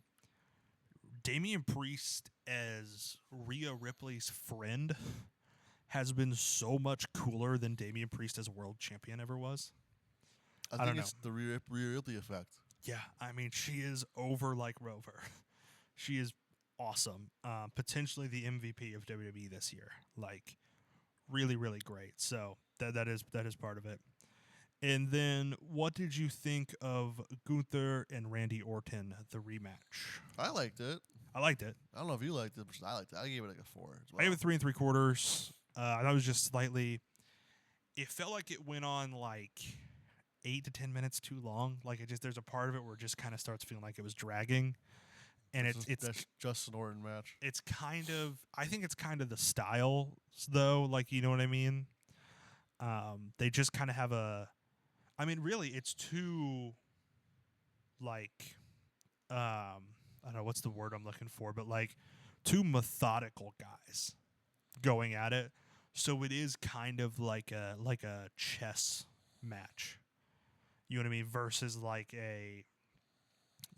Damian Priest as Rhea Ripley's friend has been so much cooler than Damian Priest as world champion ever was. I think it's the Rhea Ripley effect. Yeah, I mean, she is over like Rover. She is awesome. Potentially the MVP of WWE this year. Like, really, really great. So that is part of it. And then, what did you think of Gunther and Randy Orton, the rematch? I liked it. I liked it. I don't know if you liked it, but I liked it. I gave it like a 4 as well. I gave it 3 3/4. That was just slightly. It felt like it went on like 8 to 10 minutes too long. Like there's a part of it where it just kind of starts feeling like it was dragging, and it's just an Orton match. It's kind of. I think it's kind of the style though. Like, you know what I mean? They just kind of have a. I mean, really, it's two. Like, I don't know what's the word I'm looking for, but like 2 methodical guys going at it. So it is kind of like a chess match. You know what I mean? Versus like a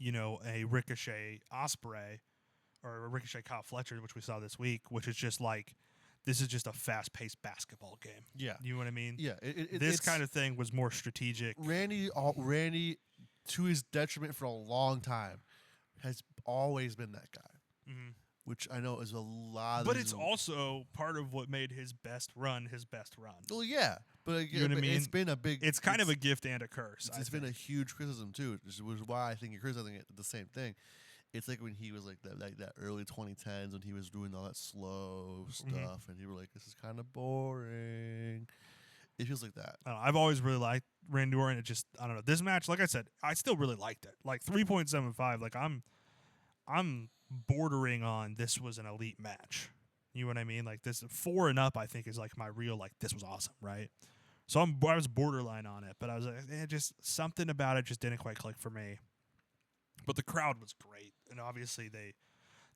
Ricochet Ospreay or a Ricochet Kyle Fletcher, which we saw this week, which is just like, this is just a fast-paced basketball game. Yeah. You know what I mean? Yeah. This kind of thing was more strategic. Randy, to his detriment for a long time, has always been that guy, Mm-hmm. which I know is a lot. But it's also part of what made his best run his best run. Well, yeah, but You know what I mean? It's been a big. It's kind of a gift and a curse. It's been a huge criticism too, which is why I think you're criticizing it the same thing. It's like when he was like that early 2010s when he was doing all that slow stuff, and you were like, "This is kind of boring." It feels like that. I don't know, I've always really liked Randy Orton. It just I don't know this match. Like I said, I still really liked it. Like 3.75. Like I'm bordering on this was an elite match. You know what I mean? Like this 4 and up, I think is like my real like this was awesome, right? So I was borderline on it, but I was like, just something about it just didn't quite click for me. But the crowd was great, and obviously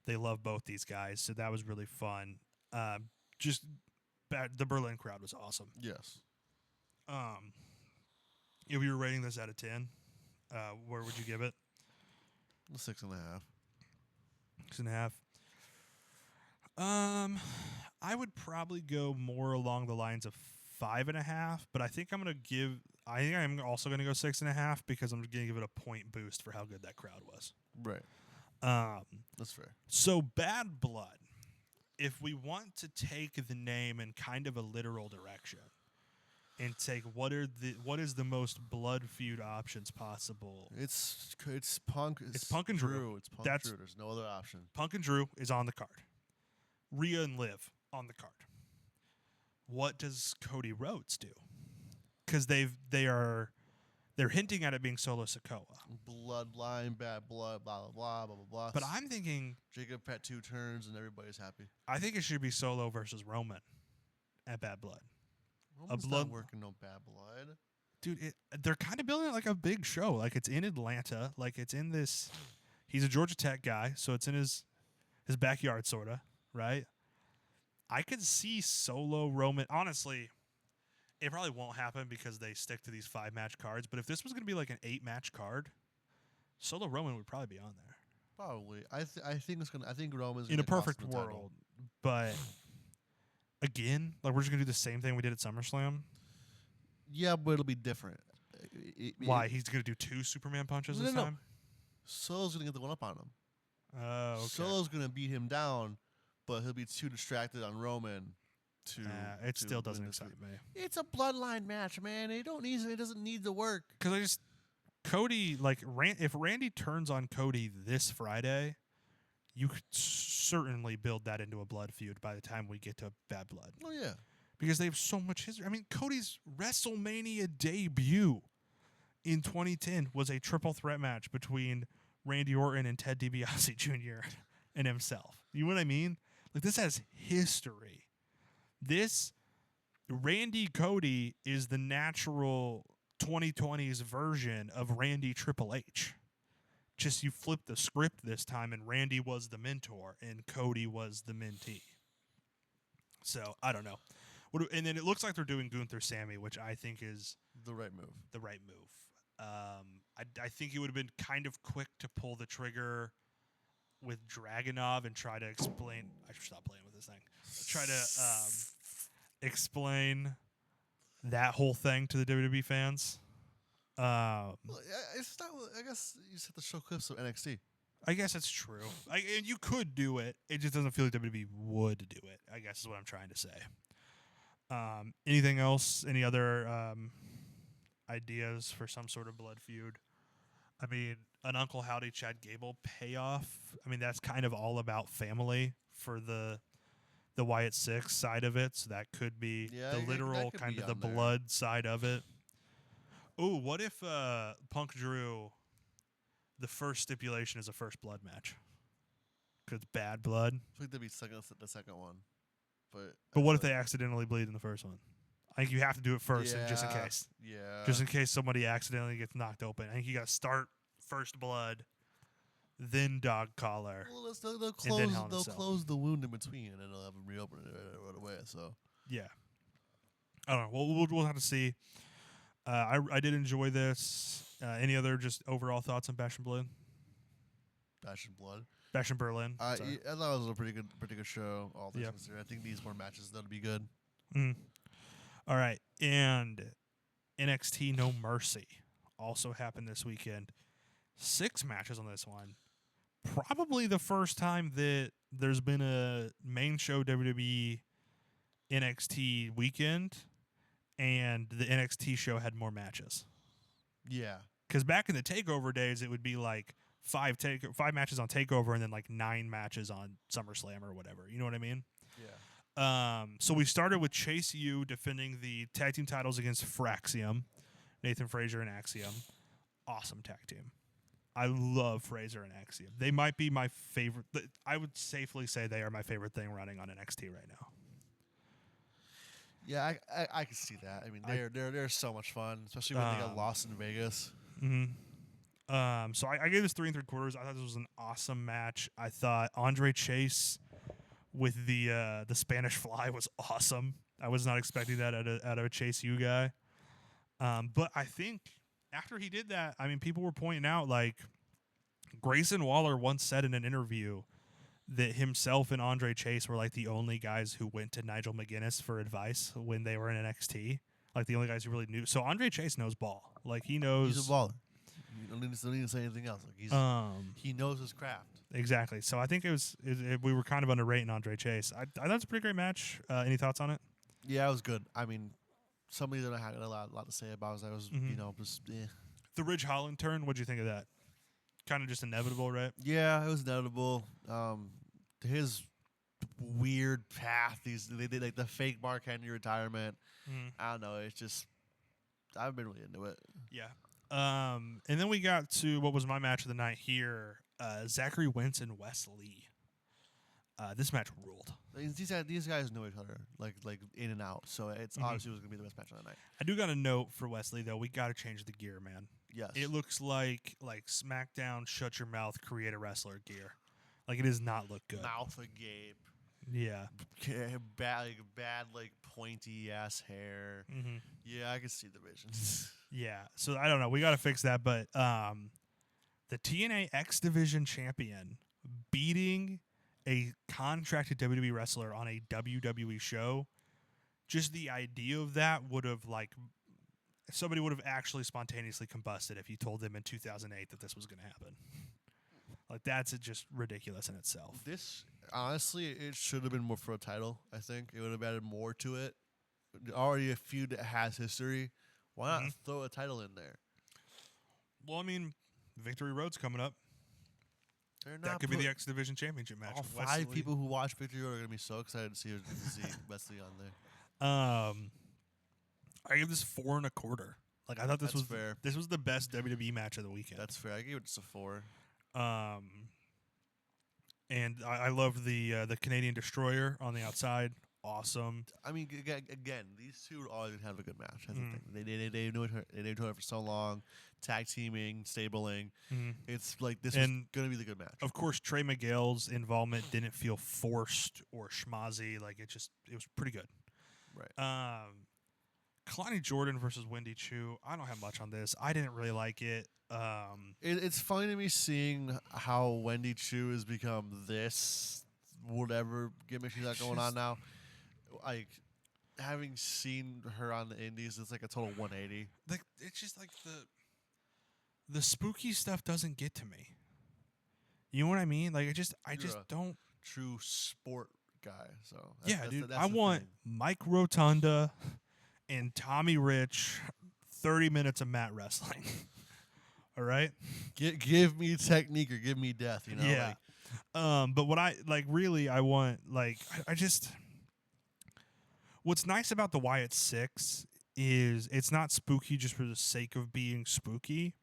they love both these guys, so that was really fun. The Berlin crowd was awesome. Yes. If you were rating this out of 10, where would you give it? 6.5. 6.5. I would probably go more along the lines of 5.5, but I think I'm also gonna go 6.5 because I'm gonna give it a point boost for how good that crowd was. Right. That's fair. So Bad Blood, if we want to take the name in kind of a literal direction and take what is the most blood feud options possible? It's Punk. It's Punk and Drew. It's Punk and Drew. There's no other option. Punk and Drew is on the card. Rhea and Liv on the card. What does Cody Rhodes do? Because they're hinting at it being Solo Sikoa. Bloodline, bad blood, blah blah blah blah blah blah. But I'm thinking Jacob had 2 turns and everybody's happy. I think it should be Solo versus Roman at Bad Blood. Roman's not working no Bad Blood. Dude, they're kind of building it like a big show. Like it's in Atlanta. Like it's in this. He's a Georgia Tech guy, so it's in his backyard, sorta, right? I could see Solo Roman. Honestly, it probably won't happen because they stick to these 5-match cards. But if this was going to be like an 8-match card, Solo Roman would probably be on there. Probably. I think Roman's in a perfect world. But again, like we're just going to do the same thing we did at SummerSlam. Yeah, but it'll be different. Why? He's going to do 2 Superman punches this time? Solo's going to get the one up on him. Oh, okay. Solo's going to beat him down, but he'll be too distracted on Roman to. It still doesn't excite me. It's a bloodline match, man. It doesn't need the work. Because Cody, like, if Randy turns on Cody this Friday, you could certainly build that into a blood feud by the time we get to Bad Blood. Oh yeah. Because they have so much history. I mean, Cody's WrestleMania debut in 2010 was a triple threat match between Randy Orton and Ted DiBiase Jr. and himself. You know what I mean? Like, this has history. This Randy Cody is the natural 2020s version of Randy Triple H. Just you flip the script this time, and Randy was the mentor, and Cody was the mentee. So, I don't know. And then it looks like they're doing Gunther Sammy, which I think is the right move. I think it would have been kind of quick to pull the trigger with Dragunov and try to explain. I should stop playing with this thing. Try to explain that whole thing to the WWE fans. It's not. I guess you just have to show clips of NXT. I guess it's true. And you could do it. It just doesn't feel like WWE would do it, I guess is what I'm trying to say. Anything else? Any other ideas for some sort of blood feud? I mean, an Uncle Howdy Chad Gable payoff. I mean, that's kind of all about family for the Wyatt Six side of it. So that could be the literal kind of the blood side of it. Oh, what if Punk Drew, the first stipulation is a first blood match? Because it's Bad Blood. I think that'd be the second one. But what if they accidentally bleed in the first one? I think you have to do it first, just in case. Yeah. Just in case somebody accidentally gets knocked open. I think you got to start first blood, then dog collar. Well, they'll close the wound in between, and then they'll have them reopen it right away. So yeah, I don't know. We'll have to see. I did enjoy this. Any other just overall thoughts on Bash and Blood? Bash and Blood. Bash and Berlin. I thought it was a pretty good show. All things considered, I think these more matches that'll be good. All right, and NXT No Mercy also happened this weekend. 6 matches on this one. probably the first time that there's been a main show WWE NXT weekend and the NXT show had more matches. Yeah. Because back in the TakeOver days, it would be like five matches on TakeOver and then like 9 matches on SummerSlam or whatever. You know what I mean? Yeah. So we started with Chase U defending the tag team titles against Fraxium, Nathan Frazier and Axiom. Awesome tag team. I love Fraser and Axiom. They might be my favorite. I would safely say they are my favorite thing running on NXT right now. Yeah, I can see that. I mean, they're so much fun, especially when they got lost in Vegas. Mm-hmm. So I gave this 3 3/4. I thought this was an awesome match. I thought Andre Chase with the Spanish Fly was awesome. I was not expecting that out of a Chase U guy. But I think after he did that, I mean, people were pointing out, like, Grayson Waller once said in an interview that himself and Andre Chase were like the only guys who went to Nigel McGuinness for advice when they were in NXT. Like the only guys who really knew. So Andre Chase knows ball. Like he knows. He's a baller. You don't need to say anything else. Like he knows his craft. Exactly. So I think we were kind of underrating Andre Chase. I thought it was a pretty great match. Any thoughts on it? Yeah, it was good. I mean, somebody that I had a lot to say about was just The Ridge Holland turn. What'd you think of that? Kind of just inevitable, right? Yeah, it was inevitable. His weird path. They did like the fake Mark Henry retirement. I don't know. It's just I've been really into it. Yeah. And then we got to what was my match of the night here. Zachary Wentz and Wes Lee. This match ruled. These guys know each other like in and out, so it's obviously was gonna be the best match of the night. I do got a note for Wesley though. We got to change the gear, man. Yes. It looks like SmackDown shut your mouth, create a wrestler gear. Like it does not look good. Mouth agape. Yeah. Bad pointy ass hair. Mm-hmm. Yeah, I can see the vision. Yeah. So I don't know. We got to fix that. But the TNA X Division champion beating a contracted WWE wrestler on a WWE show. Just the idea of that would have somebody would have actually spontaneously combusted if you told them in 2008 that this was going to happen. Like that's just ridiculous in itself. This honestly, it should have been more for a title. I think it would have added more to it. Already a feud that has history. Why not throw a title in there? Well, I mean, Victory Road's coming up. That could be the X Division Championship match. All 5 people who watch Victory Road are gonna be so excited to see Wesley on there. I give this 4 1/4. Like I thought this was fair. This was the best WWE match of the weekend. That's fair. I gave it just a 4. And I loved the Canadian Destroyer on the outside. Awesome. I mean, again, these two are always gonna have a good match. That's the thing. They knew each other for so long, tag teaming, stabling. It's like this is gonna be the good match. Of course, Trey Miguel's involvement didn't feel forced or schmozzy. Like it was pretty good. Right. Kalani Jordan versus Wendy Chu. I don't have much on this. I didn't really like it. It's funny to me seeing how Wendy Chu has become this whatever gimmick she's got going on now. Like having seen her on the indies, it's like a total 180. Like it's just like the spooky stuff doesn't get to me. You know what I mean? Like I just don't. True sport guy. So dude, I want Mike Rotunda and Tommy Rich 30 minutes of mat wrestling. All right? Give me technique or give me death, you know? Yeah. But what I want, I just what's nice about the Wyatt 6 is it's not spooky just for the sake of being spooky.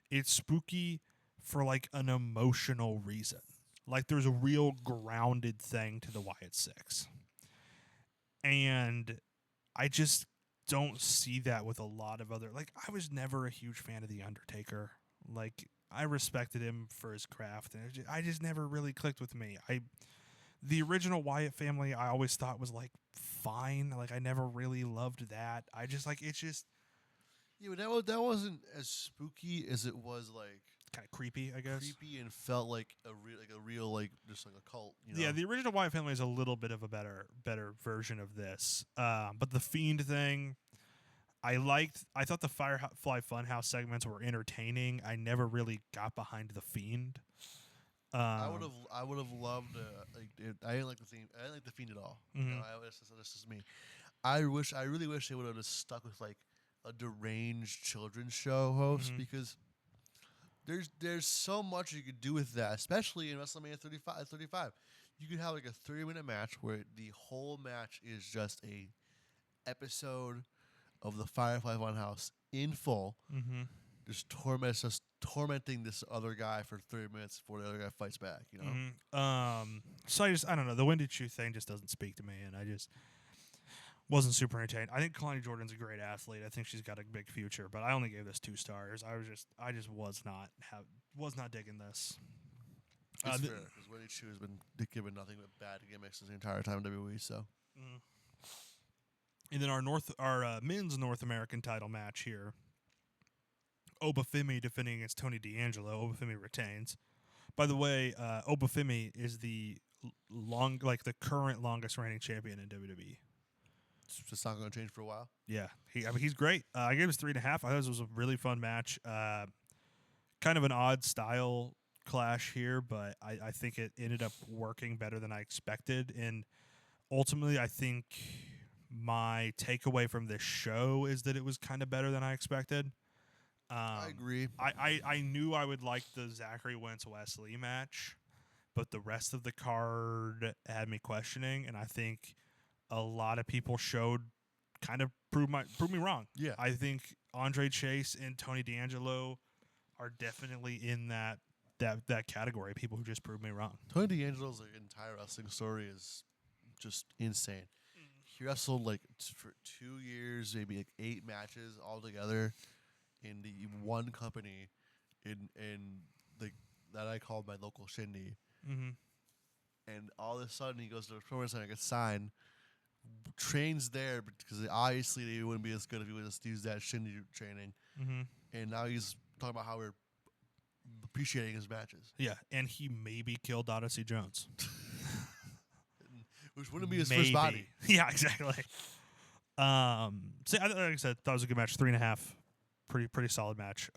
It's spooky for an emotional reason. Like there's a real grounded thing to the Wyatt 6. And I just don't see that with a lot of other I was never a huge fan of The Undertaker. I respected him for his craft, and I just never really clicked with me. The original Wyatt family I always thought was fine. I never really loved that. I just it's just but that wasn't as spooky as it was kind of creepy, I guess. Creepy and felt like a real just a cult. You know? Yeah, the original Wyatt family is a little bit of a better version of this. But the Fiend thing, I thought the Firefly Funhouse segments were entertaining. I never really got behind the Fiend. I would have loved. I didn't like the theme. I didn't like the Fiend at all. Mhm. No, this is me. I really wish they would have just stuck with like a deranged children's show host Mhm. because there's so much you could do with that, especially in WrestleMania 35. You could have like a 30-minute match where the whole match is just a episode of the Firefly Funhouse in full, Mhm. just tormenting this other guy for 30 minutes before the other guy fights back. You know, Mhm. So I don't know. The Wendy Chu thing just doesn't speak to me, and I just wasn't super entertained. I think Kalani Jordan's a great athlete. I think she's got a big future, but I only gave this 2 stars. I just was not digging this. it's fair because Wendy Chu has been given nothing but bad gimmicks the entire time in WWE. So. Mm. And then our men's North American title match here. Obafemi defending against Tony D'Angelo. Obafemi retains. By the way, Obafemi is the current longest reigning champion in WWE. It's just not going to change for a while. Yeah, he's great. I gave this 3.5. I thought this was a really fun match. Kind of an odd style clash here, but I think it ended up working better than I expected. And ultimately, I think my takeaway from this show is that it was kind of better than I expected. I agree. I knew I would like the Zachary Wentz Wesley match, but the rest of the card had me questioning, and I think a lot of people kind of proved me wrong. Yeah. I think Andre Chase and Tony D'Angelo are definitely in that category of people who just proved me wrong. Tony D'Angelo's entire wrestling story is just insane. He wrestled for 2 years, maybe 8 matches altogether in the one company in that I call my local shindy. Mm-hmm. And all of a sudden he goes to a pro wrestling, gets signed, trains there because obviously they wouldn't be as good if he would just use that shindy training. Mm-hmm. And now he's talking about how we're appreciating his matches. Yeah, and he maybe killed Odyssey Jones. Which wouldn't be his first body. Yeah, exactly. So like I said, that was a good match. 3.5. Pretty solid match.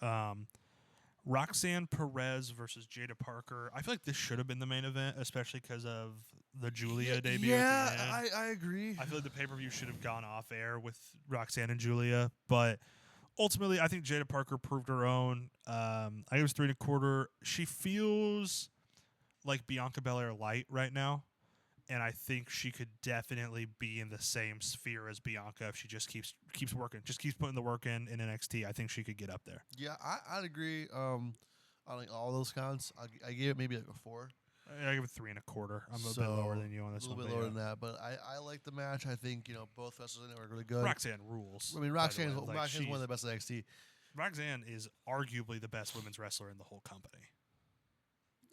Roxanne Perez versus Jada Parker. I feel like this should have been the main event, especially because of the Julia debut. Yeah, at the end. I agree. I feel like the pay-per-view should have gone off air with Roxanne and Julia, but ultimately, I think Jada Parker proved her own. I gave it 3.25. She feels like Bianca Belair light right now, and I think she could definitely be in the same sphere as Bianca if she just keeps working, just keeps putting the work in NXT. I think she could get up there. Yeah, I'd agree. On all those counts, I gave it maybe a 4. I give it 3.25. I'm a bit lower than you on this one. A little bit lower than that, but I like the match. I think both wrestlers in it were really good. Roxanne rules. I mean, Roxanne's one of the best in NXT. Roxanne is arguably the best women's wrestler in the whole company.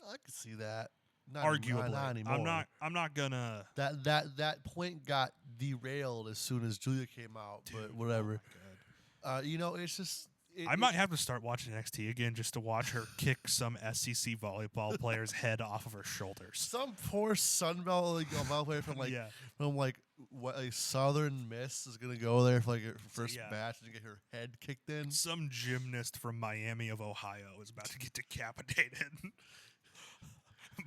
I could see that. Arguably, not anymore. I'm not gonna. That point got derailed as soon as Julia came out, but whatever. Oh It's just. I might have to start watching NXT again just to watch her kick some SEC volleyball player's head off of her shoulders. Some poor Sunbelt volleyball player from Southern Miss is gonna go there for her first match and get her head kicked in. Some gymnast from Miami of Ohio is about to get decapitated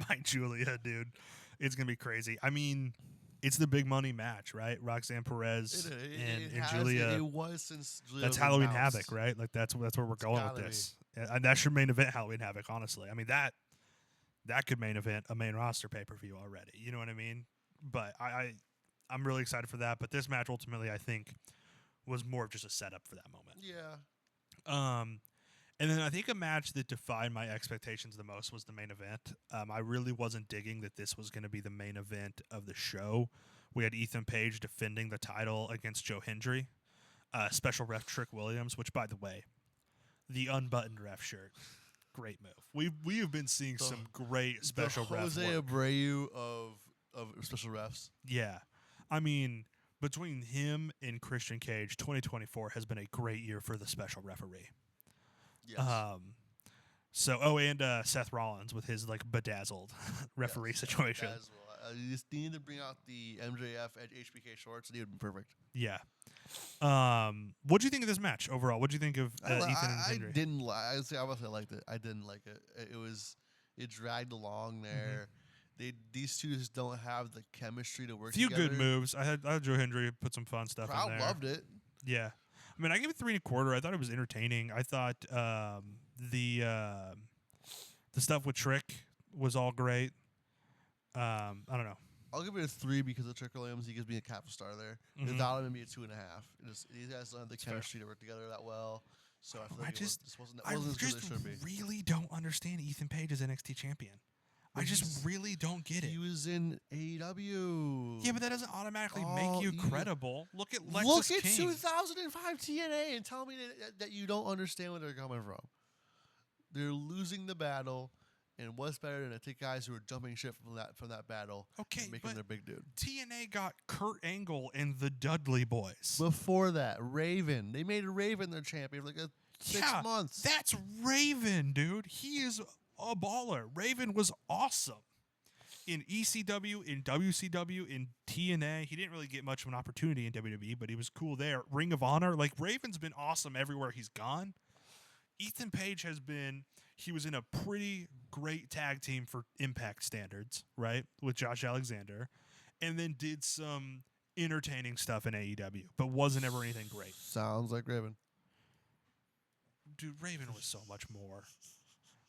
by Julia, dude. It's gonna be crazy. I mean, it's the big money match, right? Roxanne Perez and Julia. It was since Julia. That's Halloween Havoc, right? Like that's where we're going with this. And that should main event Halloween Havoc. Honestly, I mean that could main event a main roster pay per view already. You know what I mean? But I'm really excited for that. But this match ultimately, I think, was more of just a setup for that moment. Yeah. And then I think a match that defied my expectations the most was the main event. I really wasn't digging that this was going to be the main event of the show. We had Ethan Page defending the title against Joe Hendry. Special ref Trick Williams, which, by the way, the unbuttoned ref shirt, great move. We have been seeing some great special ref Jose work. Abreu of special refs. Yeah. I mean, between him and Christian Cage, 2024 has been a great year for the special referee. Yes. And Seth Rollins with his bedazzled referee situation. You just need to bring out the MJF at HBK shorts, and he would be perfect. Yeah. What do you think of this match overall? What do you think of Ethan and Hendry? I didn't like. I liked it. I didn't like it. It was It dragged along there. These two just don't have the chemistry to work Few together. good moves. I had Joe Hendry put some fun stuff in Crowd there. loved it. Yeah. I mean, I gave it 3 1/4. I thought it was entertaining. I thought the stuff with Trick was all great. I don't know. I'll give it a 3 because of Trick Williams. He gives me a cap star there. Without him, it'd be a 2.5. These guys don't have the chemistry to work together that well. So I feel like it wasn't as good as it should be. Really don't understand Ethan Page as NXT champion. I just really don't get it. He was in AEW. Yeah, but that doesn't automatically make you credible. Look at Lexus Look at King. 2005 TNA and tell me that you don't understand where they're coming from. They're losing the battle, and what's better than to take guys who are jumping ship from that battle and make them their big dude. TNA got Kurt Angle and the Dudley Boys. Before that, Raven. They made Raven their champion for like 6 months. That's Raven, dude. He is a baller. Raven was awesome in ECW, in WCW, in TNA. He didn't really get much of an opportunity in WWE, but he was cool there. Ring of Honor, like Raven's been awesome everywhere he's gone. Ethan Page he was in a pretty great tag team for Impact standards, right, with Josh Alexander, and then did some entertaining stuff in AEW, but wasn't ever anything great. Sounds like Raven. Dude, Raven was so much more.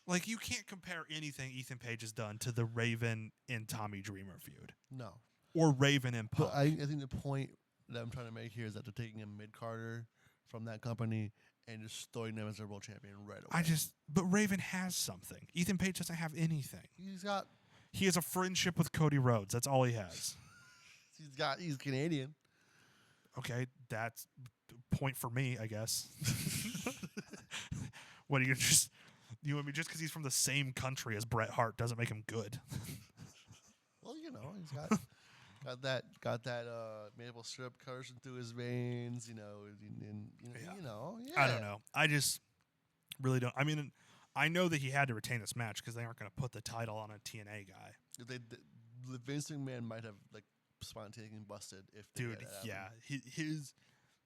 Like, you can't compare anything Ethan Page has done to the Raven and Tommy Dreamer feud. No. Or Raven and Punk. But I think the point that I'm trying to make here is that they're taking a mid-carder from that company and just throwing them as their world champion right away. But Raven has something. Ethan Page doesn't have anything. He has a friendship with Cody Rhodes. That's all he has. He's Canadian. Okay, that's point for me, I guess. What, you want me just because he's from the same country as Bret Hart doesn't make him good? Well, he's got that maple syrup coursing through his veins, yeah. I don't know. I just really don't. I mean, I know that he had to retain this match because they aren't going to put the title on a TNA guy. Vince McMahon might have spontaneously busted if they dude. His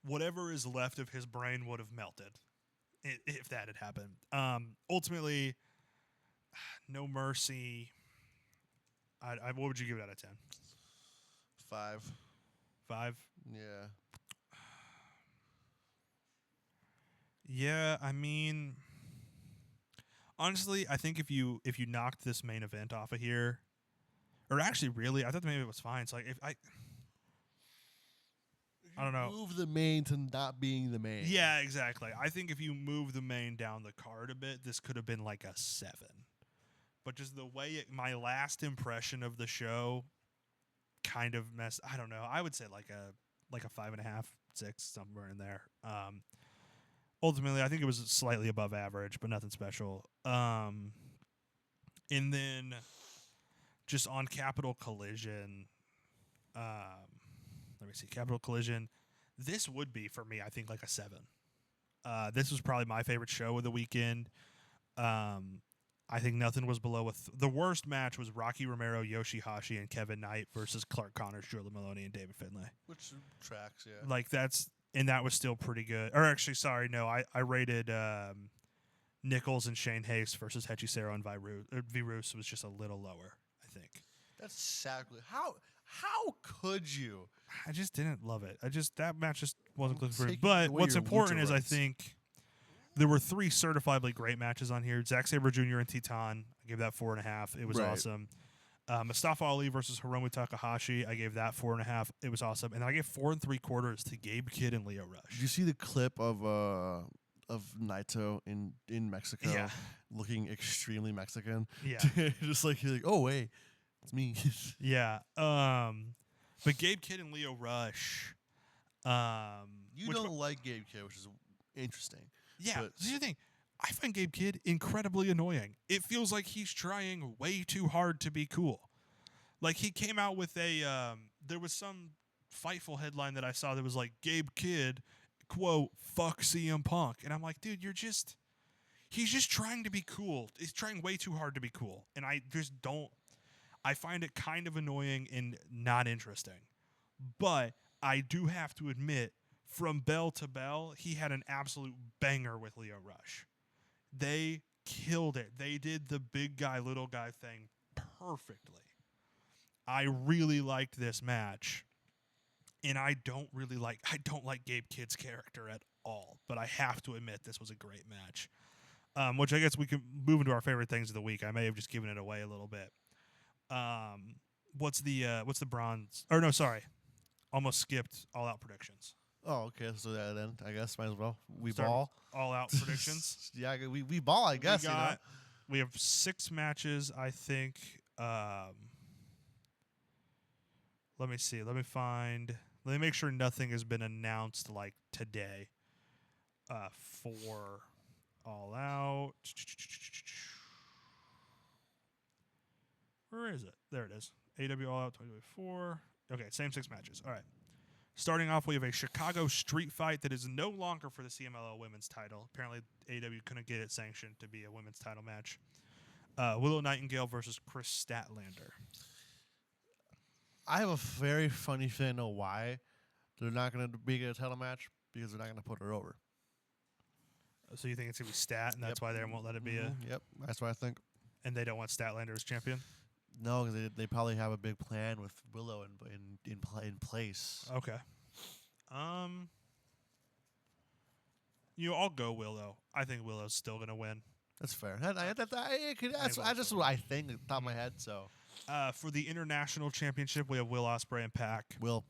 whatever is left of his brain would have melted if that had happened. Ultimately, No Mercy. What would you give it out of 10? 5. 5? Yeah. Yeah, I mean, honestly, I think if you knocked this main event off of here, or actually, really, I thought the main event was fine. So, like, I don't know. Move the main to not being the main. Yeah, exactly. I think if you move the main down the card a bit, this could have been like a 7. But just the way my last impression of the show kind of messed. I don't know. I would say like a 5.5, 6, somewhere in there. Ultimately, I think it was slightly above average, but nothing special. And then just on Capital Collision, let me see. Capital Collision, this would be for me, I think, like a 7. This was probably my favorite show of the weekend. I think nothing was below the worst match was Rocky Romero, Yoshihashi, and Kevin Knight versus Clark Connors, Drew Maloney, and David Finlay. Which tracks, yeah. Like that was still pretty good. Or actually, sorry, no, I rated Nichols and Shane Hayes versus Hechicero and Virus was just a little lower, I think. That's sacrilege. How could you? I just didn't love it. That match just wasn't clicking for me. But what's important is I think there were 3 certifiably great matches on here. Zack Sabre Jr. and Titan. I gave that 4.5. It was awesome. Mustafa Ali versus Hiromu Takahashi. I gave that 4.5. It was awesome. And I gave 4 3/4 to Gabe Kidd and Leo Rush. Did you see the clip of Naito in Mexico looking extremely Mexican? Yeah. Just like, he's like, oh, wait, it's me. Yeah. But Gabe Kidd and Leo Rush. You don't like Gabe Kidd, which is interesting. Yeah. This is the thing. I find Gabe Kidd incredibly annoying. It feels like he's trying way too hard to be cool. Like, he came out with there was some Fightful headline that I saw that was like, Gabe Kidd, quote, fuck CM Punk. And I'm like, dude, he's just trying to be cool. He's trying way too hard to be cool. And I find it kind of annoying and not interesting. But I do have to admit, from bell to bell, he had an absolute banger with Leo Rush. They killed it. They did the big guy, little guy thing perfectly. I really liked this match. And I don't like Gabe Kidd's character at all. But I have to admit this was a great match. Which I guess we can move into our favorite things of the week. I may have just given it away a little bit. What's the bronze? Or no, sorry. Almost skipped All Out predictions. Oh, okay. So then I guess might as well. We Start ball. All Out predictions. Yeah, we ball. I guess. We have 6 matches. I think. Let me see. Let me make sure nothing has been announced like today. For All Out. Where is it? There it is. AW All Out 2024. Okay, same 6 matches. All right. Starting off, we have a Chicago street fight that is no longer for the CMLL women's title. Apparently, AW couldn't get it sanctioned to be a women's title match. Willow Nightingale versus Chris Statlander. I have a very funny feeling of why they're not going to be a title match because they're not going to put her over. So you think it's going to be Stat, and that's why they won't let it be a... Yep, that's what I think. And they don't want Statlander as champion? No, because they probably have a big plan with Willow in place. Okay. I'll go Willow. I think Willow's still going to win. That's fair. That's just what I think at the top of my head. So, for the international championship, we have Will Ospreay and Pac. Will.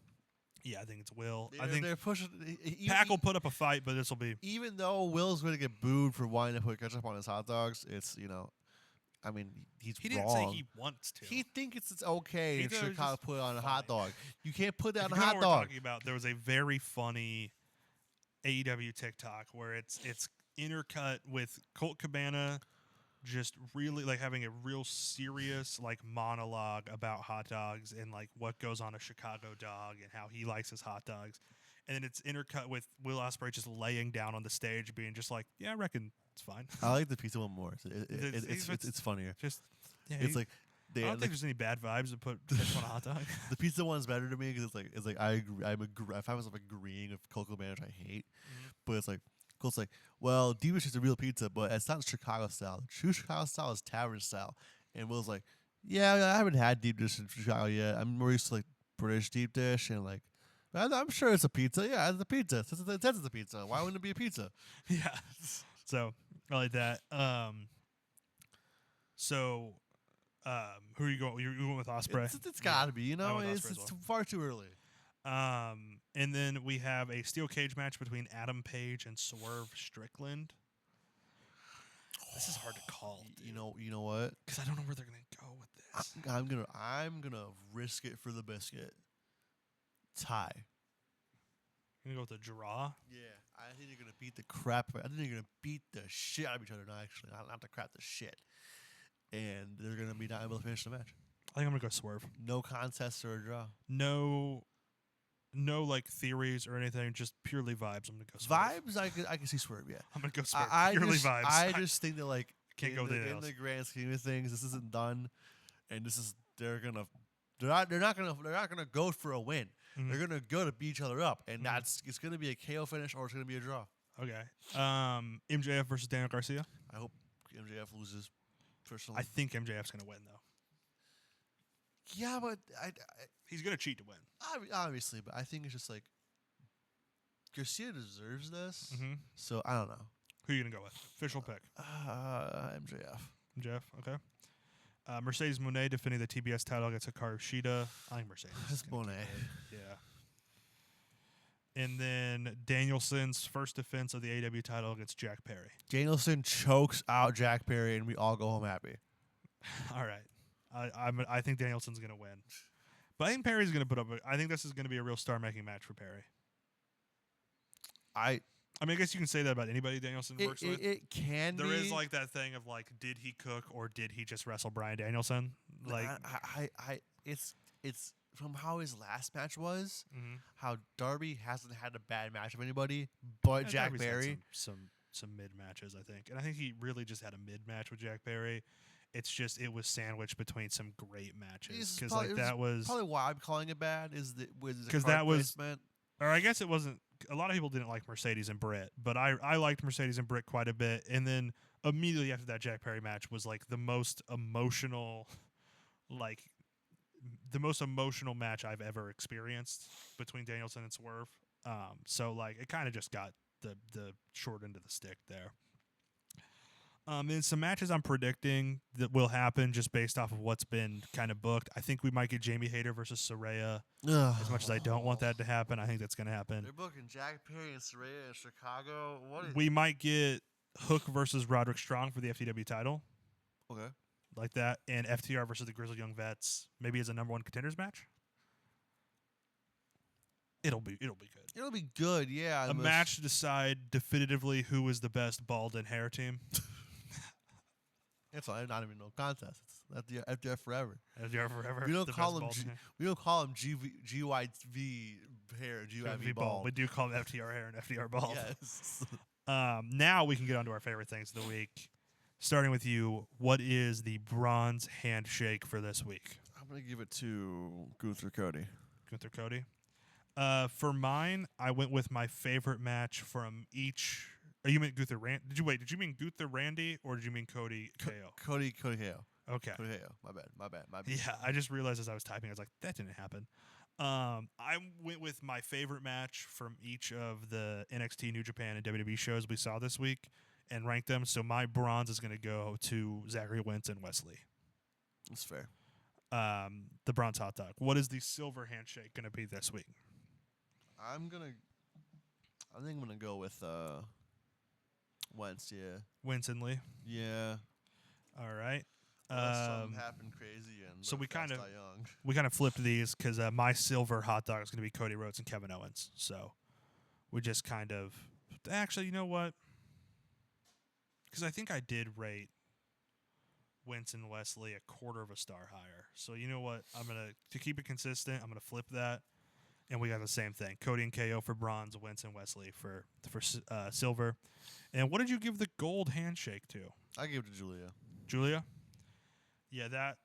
Yeah, I think it's Will. I think they're pushing. Pac will put up a fight, but this will be. Even though Will's going to get booed for wanting to put ketchup on his hot dogs, it's I mean, he didn't wrong. say he wants to. He thinks it's okay He in Chicago to put it on a funny. hot dog. You can't put that If on you a know hot what dog. we're talking about, there was a very funny AEW TikTok where it's intercut with Colt Cabana just really like having a real serious like monologue about hot dogs and like what goes on a Chicago dog and how he likes his hot dogs. And then it's intercut with Will Ospreay just laying down on the stage being just like, yeah, I reckon it's fine. I like the pizza one more. It's funnier. Just yeah, It's like I don't think there's any bad vibes to put on a hot dog. the pizza one's better to me because it's like I agree. I find myself agreeing with Coco Man, which I hate, but it's like Colt's like, well, Deep is a real pizza, but it's not Chicago style. The true Chicago style is tavern style. And Will's like, yeah, I haven't had deep dish in Chicago yet. I'm more used to like British deep dish and like. I'm sure it's a pizza. Yeah, it's a pizza. It says it's a pizza. Why wouldn't it be a pizza? Yeah. So I like that. Who are you going? You're going with Ospreay. It's got to be. It's well. far too early. And then we have a steel cage match between Adam Page and Swerve Strickland. This is hard to call. Dude. You know what? Because I don't know where they're gonna go with this. I'm gonna risk it for the biscuit. Tie. You're gonna go with a draw. Yeah, I think you're gonna beat the crap. I think you're gonna beat the shit out of each other. No, actually, not the crap, the shit. And they're gonna be not able to finish the match. I think I'm gonna go Swerve. No contest or a draw. No like theories or anything. Just purely vibes. I'm gonna go Swerve. Vibes. I can see Swerve. Yeah. I'm gonna go Swerve. Purely vibes. I just think that like can't go in the grand scheme of things, this isn't done, and they're not gonna go for a win. Mm-hmm. They're gonna go to beat each other up, and it's gonna be a KO finish or it's gonna be a draw. Okay. MJF versus Daniel Garcia. I hope MJF loses. Personally, I think MJF's gonna win though. Yeah, but he's gonna cheat to win. Obviously, but I think it's just like Garcia deserves this. Mm-hmm. So I don't know. Who are you gonna go with? Official pick. MJF. MJF. Okay. Mercedes Moné defending the TBS title against Hikaru Shida. I think Mercedes. It's Moné. Yeah. And then Danielson's first defense of the AW title against Jack Perry. Danielson chokes out Jack Perry, and we all go home happy. All right. I think Danielson's gonna win, but I think Perry's gonna put up. I think this is gonna be a real star-making match for Perry. I mean, I guess you can say that about anybody Danielson works with. It can be. There is like that thing of like, did he cook or did he just wrestle Bryan Danielson? Like, it's from how his last match was, how Darby hasn't had a bad match of anybody but Jack Darby's Perry. had some mid matches, I think, and I think he really just had a mid match with Jack Perry. It's just it was sandwiched between some great matches because like that was probably why I'm calling it bad is that because that was, or I guess it wasn't. A lot of people didn't like Mercedes and Britt, but I liked Mercedes and Britt quite a bit. And then immediately after that Jack Perry match was like the most emotional, like the most emotional match I've ever experienced between Danielson and Swerve. So like it kind of just got the short end of the stick there. And some matches I'm predicting that will happen just based off of what's been kind of booked. I think we might get Jamie Hayter versus Saraya. As much as I don't want that to happen, I think that's going to happen. They're booking Jack Perry and Saraya in Chicago. We might get Hook versus Roderick Strong for the FTW title. Okay. Like that. And FTR versus the Grizzled Young Vets, maybe as a number one contenders match. It'll be good. It'll be good, yeah. A match to decide definitively who is the best bald and hair team. It's not even no contest. It's FDR forever. FDR forever. We don't call him GYV hair, GYV bald. We do call him FTR hair and FDR bald. Yes. Now we can get on to our favorite things of the week. Starting with you, what is the bronze handshake for this week? I'm gonna give it to Gunther Cody. Gunther Cody. For mine, I went with my favorite match from each. Oh, you meant Gunther Randy? Did you mean Gunther Randy or did you mean Cody KO? Cody KO. Okay. Cody KO. My bad. Yeah, I just realized as I was typing, I was like, that didn't happen. I went with my favorite match from each of the NXT, New Japan, and WWE shows we saw this week and ranked them. So my bronze is going to go to Zachary Wentz and Wesley. That's fair. The bronze hot dog. What is the silver handshake going to be this week? I think I'm gonna go with Wentz. Yeah. Wentz and Lee. Yeah. All right. Unless something happened crazy and so we kind of of flipped these because my silver hot dog is going to be Cody Rhodes and Kevin Owens. So we just kind of actually, you know what? Because I think I did rate Wentz and Wesley a quarter of a star higher. So you know what? To keep it consistent, I'm gonna flip that, and we got the same thing: Cody and KO for bronze, Wentz and Wesley for silver. And what did you give the gold handshake to? I gave it to Julia. Julia? Yeah, that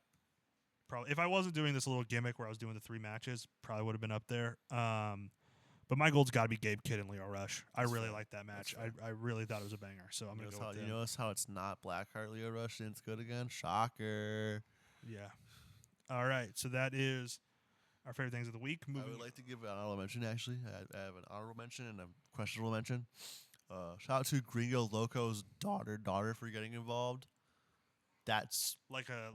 probably. If I wasn't doing this little gimmick where I was doing the 3 matches, probably would have been up there. But my gold's got to be Gabe Kidd and Leo Rush. I really liked that match. I really thought it was a banger. So I'm going to go with You notice how it's not Blackheart Leo Rush and it's good again? Shocker. Yeah. All right. So that is our favorite things of the week. I would like to give an honorable mention, actually. I have an honorable mention and a questionable mention. Shout out to Gringo Loco's daughter for getting involved. That's like a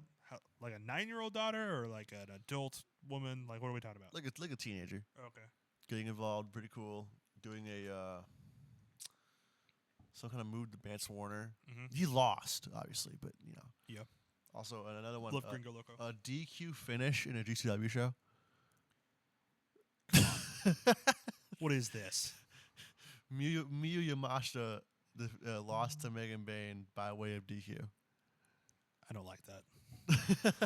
9-year-old daughter or like an adult woman. Like, what are we talking about? like a teenager. Okay. Getting involved, pretty cool. Doing some kind of move to Vance Warner. Mm-hmm. He lost, obviously, but you know. Yeah. Also, another one. Love Gringo Loco. A DQ finish in a GCW show. What is this? Miyu Yamashita lost to Megan Bayne by way of DQ. I don't like that.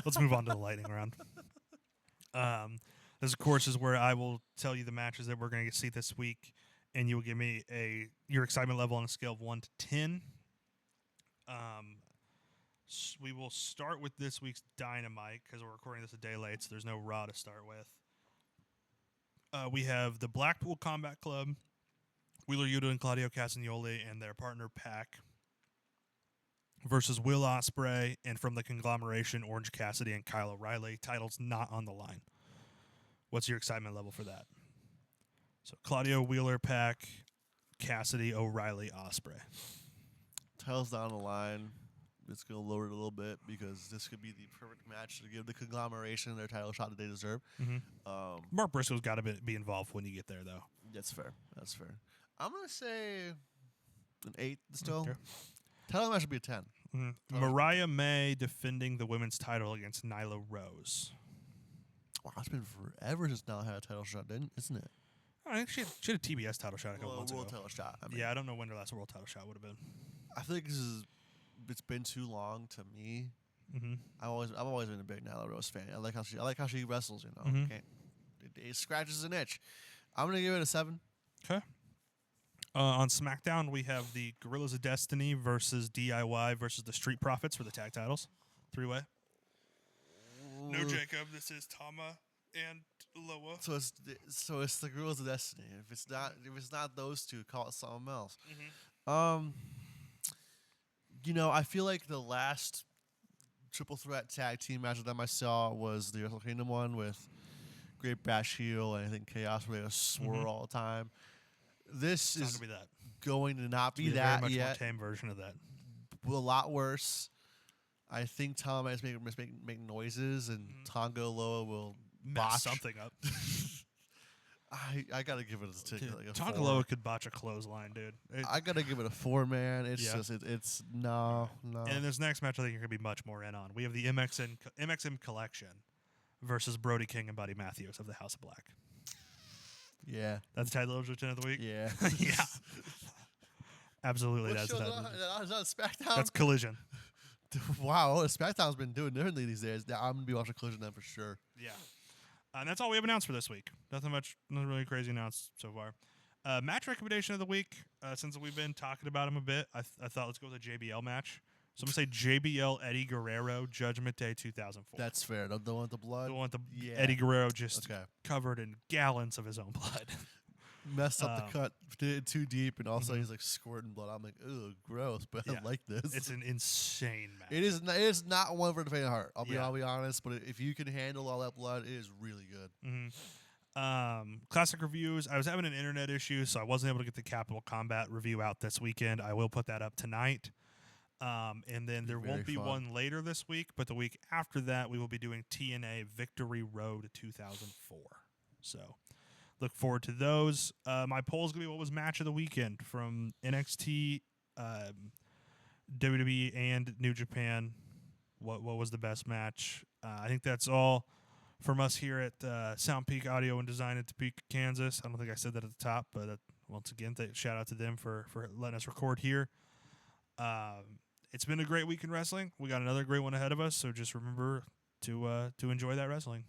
Let's move on to the lightning round. This, of course, is where I will tell you the matches that we're going to see this week, and you will give me your excitement level on a scale of 1 to 10. We will start with this week's Dynamite because we're recording this a day late, so there's no Raw to start with. We have the Blackpool Combat Club, Wheeler Yuta and Claudio Castagnoli and their partner Pac versus Will Ospreay and from the conglomeration Orange Cassidy and Kyle O'Reilly. Titles not on the line. What's your excitement level for that? So Claudio, Wheeler, Pac, Cassidy, O'Reilly, Ospreay. Titles down the line. It's going to lower it a little bit because this could be the perfect match to give the conglomeration their title shot that they deserve. Mm-hmm. Mark Briscoe's got to be involved when you get there, though. That's fair. I'm going to say an 8 still. Okay. Title match should be a 10. Mm-hmm. Mariah May defending the women's title against Nyla Rose. Wow, it's been forever since Nyla had a title shot, isn't it? I think she had a TBS title shot a couple months ago. World title shot. I don't know when her last world title shot would have been. I feel like it's been too long to me. Mm-hmm. I've always been a big Nyla Rose fan. I like how she wrestles. You know, Mm-hmm. It scratches an itch. I'm gonna give it a 7. Okay. On SmackDown, we have the Gorillas of Destiny versus DIY versus the Street Profits for the tag titles. 3-way. No Jacob. This is Tama and Loa. So it's the Gorillas of Destiny. If it's not those two, call it something else. Mm-hmm. I feel like the last triple threat tag team match of them I saw was the Wrestle Kingdom one with Great Bash Heel and I think Chaos where they just swore all the time. This It's not is gonna be that. going to not It's be gonna that a very much yet. more tame version of that. A lot worse. I think Tom is make noises and Tonga Loa will Mess botch something up. I gotta give it a ticket. Like a Tonga 4. Loa could botch a clothesline, dude. I gotta give it a 4, man. It's Yeah. just it's no. And this next match, I think you're gonna be much more in on. We have the MXM collection versus Brody King and Buddy Matthews of the House of Black. Yeah. That's the tag division of the week. Yeah. Yeah. Absolutely, What that's show the is tag that division. on? Is that on SmackDown? That's Collision. Wow, SmackDown's been doing differently these days. Yeah, I'm gonna be watching Collision then for sure. Yeah. And that's all we have announced for this week. Nothing really crazy announced so far. Match recommendation of the week, since we've been talking about him a bit, I thought let's go with a JBL match. So I'm going to say JBL Eddie Guerrero, Judgment Day 2004. That's fair. The one with the blood? The one with the Yeah. Eddie Guerrero just Okay. covered in gallons of his own blood. Messed up the cut, did it too deep, and also he's like squirting blood. I'm like, ugh, gross, but Yeah. I like this. It's an insane match. It is not one for the faint of heart. I'll Yeah. be honest, but if you can handle all that blood, it is really good. Classic reviews. I was having an internet issue, so I wasn't able to get the Capital Combat review out this weekend. I will put that up tonight. And then there Very won't be fun. one later this week, but the week after that, we will be doing TNA Victory Road 2004. So look forward to those. My poll is going to be what was match of the weekend from NXT, WWE, and New Japan. What was the best match? I think that's all from us here at Sound Peak Audio and Design in Topeka, Kansas. I don't think I said that at the top, but once again, shout out to them for letting us record here. It's been a great week in wrestling. We got another great one ahead of us, so just remember to enjoy that wrestling.